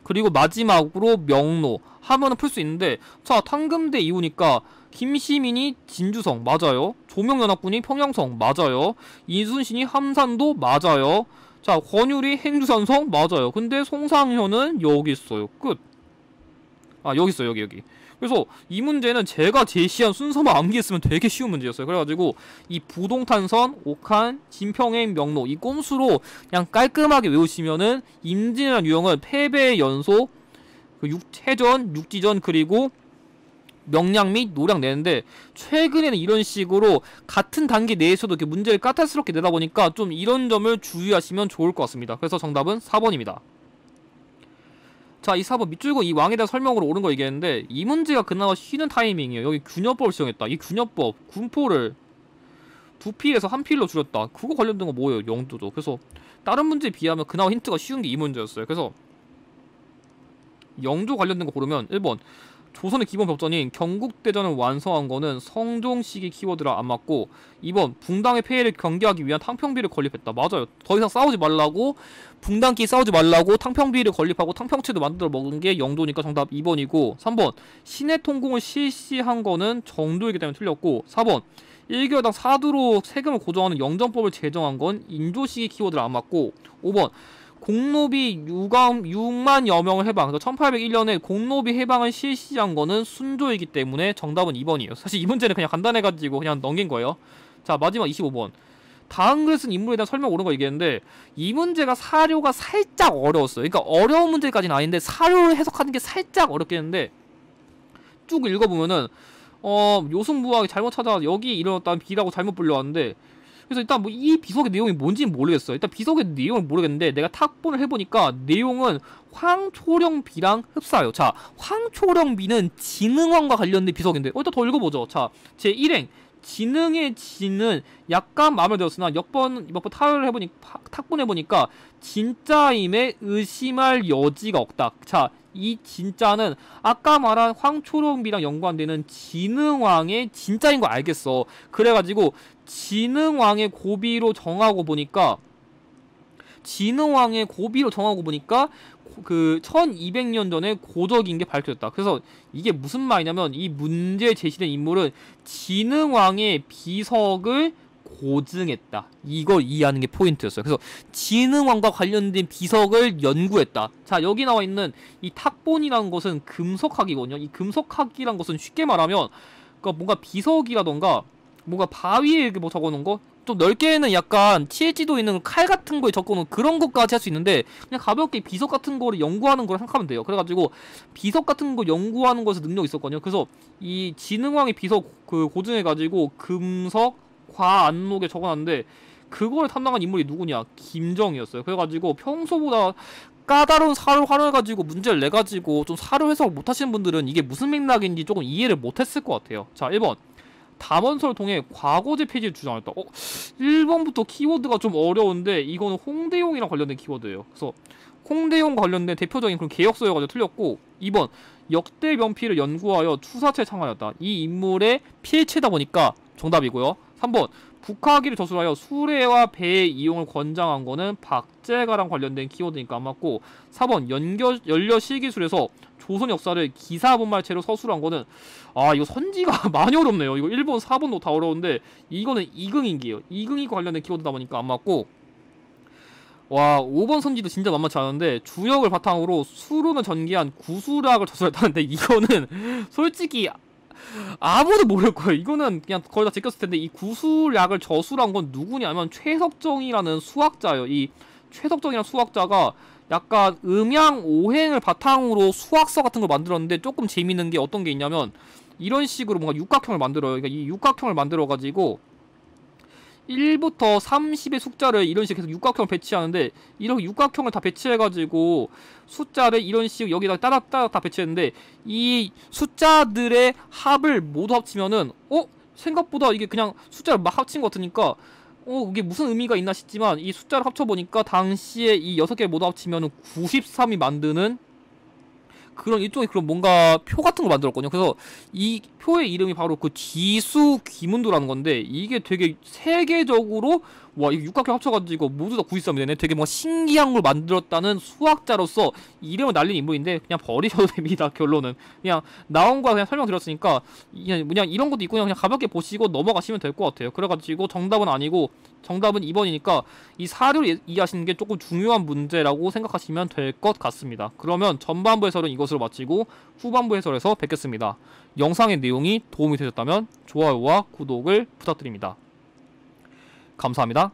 그리고 마지막으로 명로 하면은 풀 수 있는데, 자, 탄금대 이후니까 김시민이 진주성 맞아요. 조명연합군이 평양성 맞아요. 이순신이 함산도 맞아요. 자, 권율이 행주산성 맞아요. 근데 송상현은 여기 있어요. 끝. 아, 여기 있어요. 여기. 그래서 이 문제는 제가 제시한 순서만 암기했으면 되게 쉬운 문제였어요. 그래가지고 이 부동탄선, 옥한, 진평행, 명로 이 꼼수로 그냥 깔끔하게 외우시면은 임진왜란 유형은 패배의 연속, 그 해전, 육지전, 그리고 명량 및 노량 내는데, 최근에는 이런 식으로 같은 단계 내에서도 이렇게 문제를 까탈스럽게 내다 보니까 좀 이런 점을 주의하시면 좋을 것 같습니다. 그래서 정답은 4번입니다. 자, 이 4번 밑줄고 이 왕에 대한 설명으로 옳은 거 얘기했는데, 이 문제가 그나마 쉬는 타이밍이에요. 여기 균열법을 시행했다. 이 균열법, 군포를 2필에서 1필로 줄였다. 그거 관련된 거 뭐예요? 영도죠. 그래서 다른 문제에 비하면 그나마 힌트가 쉬운 게 이 문제였어요. 그래서 영조 관련된 거 고르면 1번 조선의 기본 법전인 경국대전을 완성한 거는 성종식이 키워드라 안 맞고, 2번 붕당의 폐해를 경계하기 위한 탕평비를 건립했다. 맞아요. 더 이상 싸우지 말라고, 붕당끼리 싸우지 말라고 탕평비를 건립하고 탕평채도 만들어 먹은 게 영도니까 정답 2번이고, 3번 신해 통공을 실시한 거는 정도이기 때문에 틀렸고, 4번 1개월당 4두로 세금을 고정하는 영정법을 제정한 건 인조식이 키워드라 안 맞고, 5번 공노비 6만여 명을 해방, 그래서 1801년에 공노비 해방을 실시한 거는 순조이기 때문에 정답은 2번이에요. 사실 이 문제는 그냥 간단해가지고 그냥 넘긴 거예요. 자, 마지막 25번. 다음 글을 쓴 인물에 대한 설명 옳은 거 얘기했는데, 이 문제가 사료가 살짝 어려웠어요. 그러니까 어려운 문제까지는 아닌데 사료를 해석하는 게 살짝 어렵겠는데, 쭉 읽어보면은 요승부학이 잘못 찾아 여기 일어났다는 비라고 잘못 불려왔는데, 그래서 일단 뭐 이 비석의 내용이 뭔지는 모르겠어요. 일단 비석의 내용을 모르겠는데, 내가 탁본을 해보니까 내용은 황초령비랑 흡사해요. 자, 황초령비는 진흥왕과 관련된 비석인데, 일단 더 읽어보죠. 자, 제1행 진흥의 진은 약간 마음에 들었으나 몇번 타협을 해보니까, 탁본해보니까 진짜임에 의심할 여지가 없다. 자, 이 진짜는 아까 말한 황초령비랑 연관되는 진흥왕의 진짜인 거 알겠어. 그래가지고 진흥왕의 고비로 정하고 보니까 그 1200년 전에 고적인 게 밝혀졌다. 그래서 이게 무슨 말이냐면, 이 문제에 제시된 인물은 진흥왕의 비석을 고증했다. 이걸 이해하는 게 포인트였어요. 그래서 진흥왕과 관련된 비석을 연구했다. 자, 여기 나와 있는 이 탁본이라는 것은 금속학이거든요. 이 금속학이란 것은 쉽게 말하면, 그러니까 뭔가 비석이라던가 뭔가 바위에 뭐 적어놓은 거, 좀 넓게는 약간 TLG도 있는 칼 같은 거에 적어놓은 그런 것까지 할 수 있는데, 그냥 가볍게 비석 같은 거를 연구하는 걸 생각하면 돼요. 그래가지고 비석 같은 거 연구하는 거에서 능력이 있었거든요. 그래서 이 진흥왕의 비석 그 고증해가지고 금석 과안록에 적어놨는데, 그걸 탐방한 인물이 누구냐? 김정이었어요. 그래가지고 평소보다 까다로운 사를 활용해가지고 문제를 내가지고 좀 사를 해석을 못하시는 분들은 이게 무슨 맥락인지 조금 이해를 못했을 것 같아요. 자, 1번. 담원서를 통해 과거제 폐지를 주장했다. 1번부터 키워드가 좀 어려운데 이거는 홍대용이랑 관련된 키워드예요. 그래서 홍대용과 관련된 대표적인 그런 개혁서여가지고 틀렸고, 2번. 역대 면피를 연구하여 투사체를 창하였다. 이 인물의 필체다 보니까 정답이고요. 3번. 북하기를 저술하여 수레와 배의 이용을 권장한 거는 박제가랑 관련된 키워드니까 안 맞고, 4번. 연려 실기술에서 조선 역사를 기사본말체로 서술한 거는, 이거 선지가 많이 어렵네요. 이거 1번, 4번도 다 어려운데 이거는 이긍인기예요. 이긍이 관련된 키워드다 보니까 안 맞고, 와, 5번 선지도 진짜 만만치 않은데 주역을 바탕으로 수론을 전개한 구수락을 저술했다는데 이거는 솔직히 아무도 모를 거예요. 이거는 그냥 거의 다 제꼈을 텐데, 이 구수락을 저술한 건 누구냐면 최석정이라는 수학자예요. 이 최석정이라는 수학자가 약간 음양 오행을 바탕으로 수학서 같은 걸 만들었는데, 조금 재밌는 게 어떤 게 있냐면 이런 식으로 뭔가 육각형을 만들어요. 그러니까 이 육각형을 만들어 가지고 1부터 30의 숫자를 이런 식으로 해서 육각형을 배치하는데, 이렇게 육각형을 다 배치해가지고 숫자를 이런 식으로 여기다 따닥따닥 다 배치했는데, 이 숫자들의 합을 모두 합치면은 생각보다 이게 그냥 숫자를 막 합친 것 같으니까 이게 무슨 의미가 있나 싶지만, 이 숫자를 합쳐보니까 당시에 이 6개를 모두 합치면은 93이 만드는 그런 일종의 그런 뭔가 표 같은 걸 만들었거든요. 그래서 이 표의 이름이 바로 그 지수 귀문도라는 건데, 이게 되게 세계적으로 와, 이거 육각형 합쳐가지고 모두 다 93이 되네. 되게 뭔가 신기한 걸 만들었다는 수학자로서 이름을 날린 인물인데 그냥 버리셔도 됩니다. 결론은 그냥 나온 거 그냥 설명드렸으니까 그냥 이런 것도 있고 그냥 가볍게 보시고 넘어가시면 될 것 같아요. 그래가지고 정답은 아니고 정답은 2번이니까 이 사료를 이해하시는 게 조금 중요한 문제라고 생각하시면 될 것 같습니다. 그러면 전반부 해설은 이것으로 마치고 후반부 해설에서 뵙겠습니다. 영상의 내용이 도움이 되셨다면 좋아요와 구독을 부탁드립니다. 감사합니다.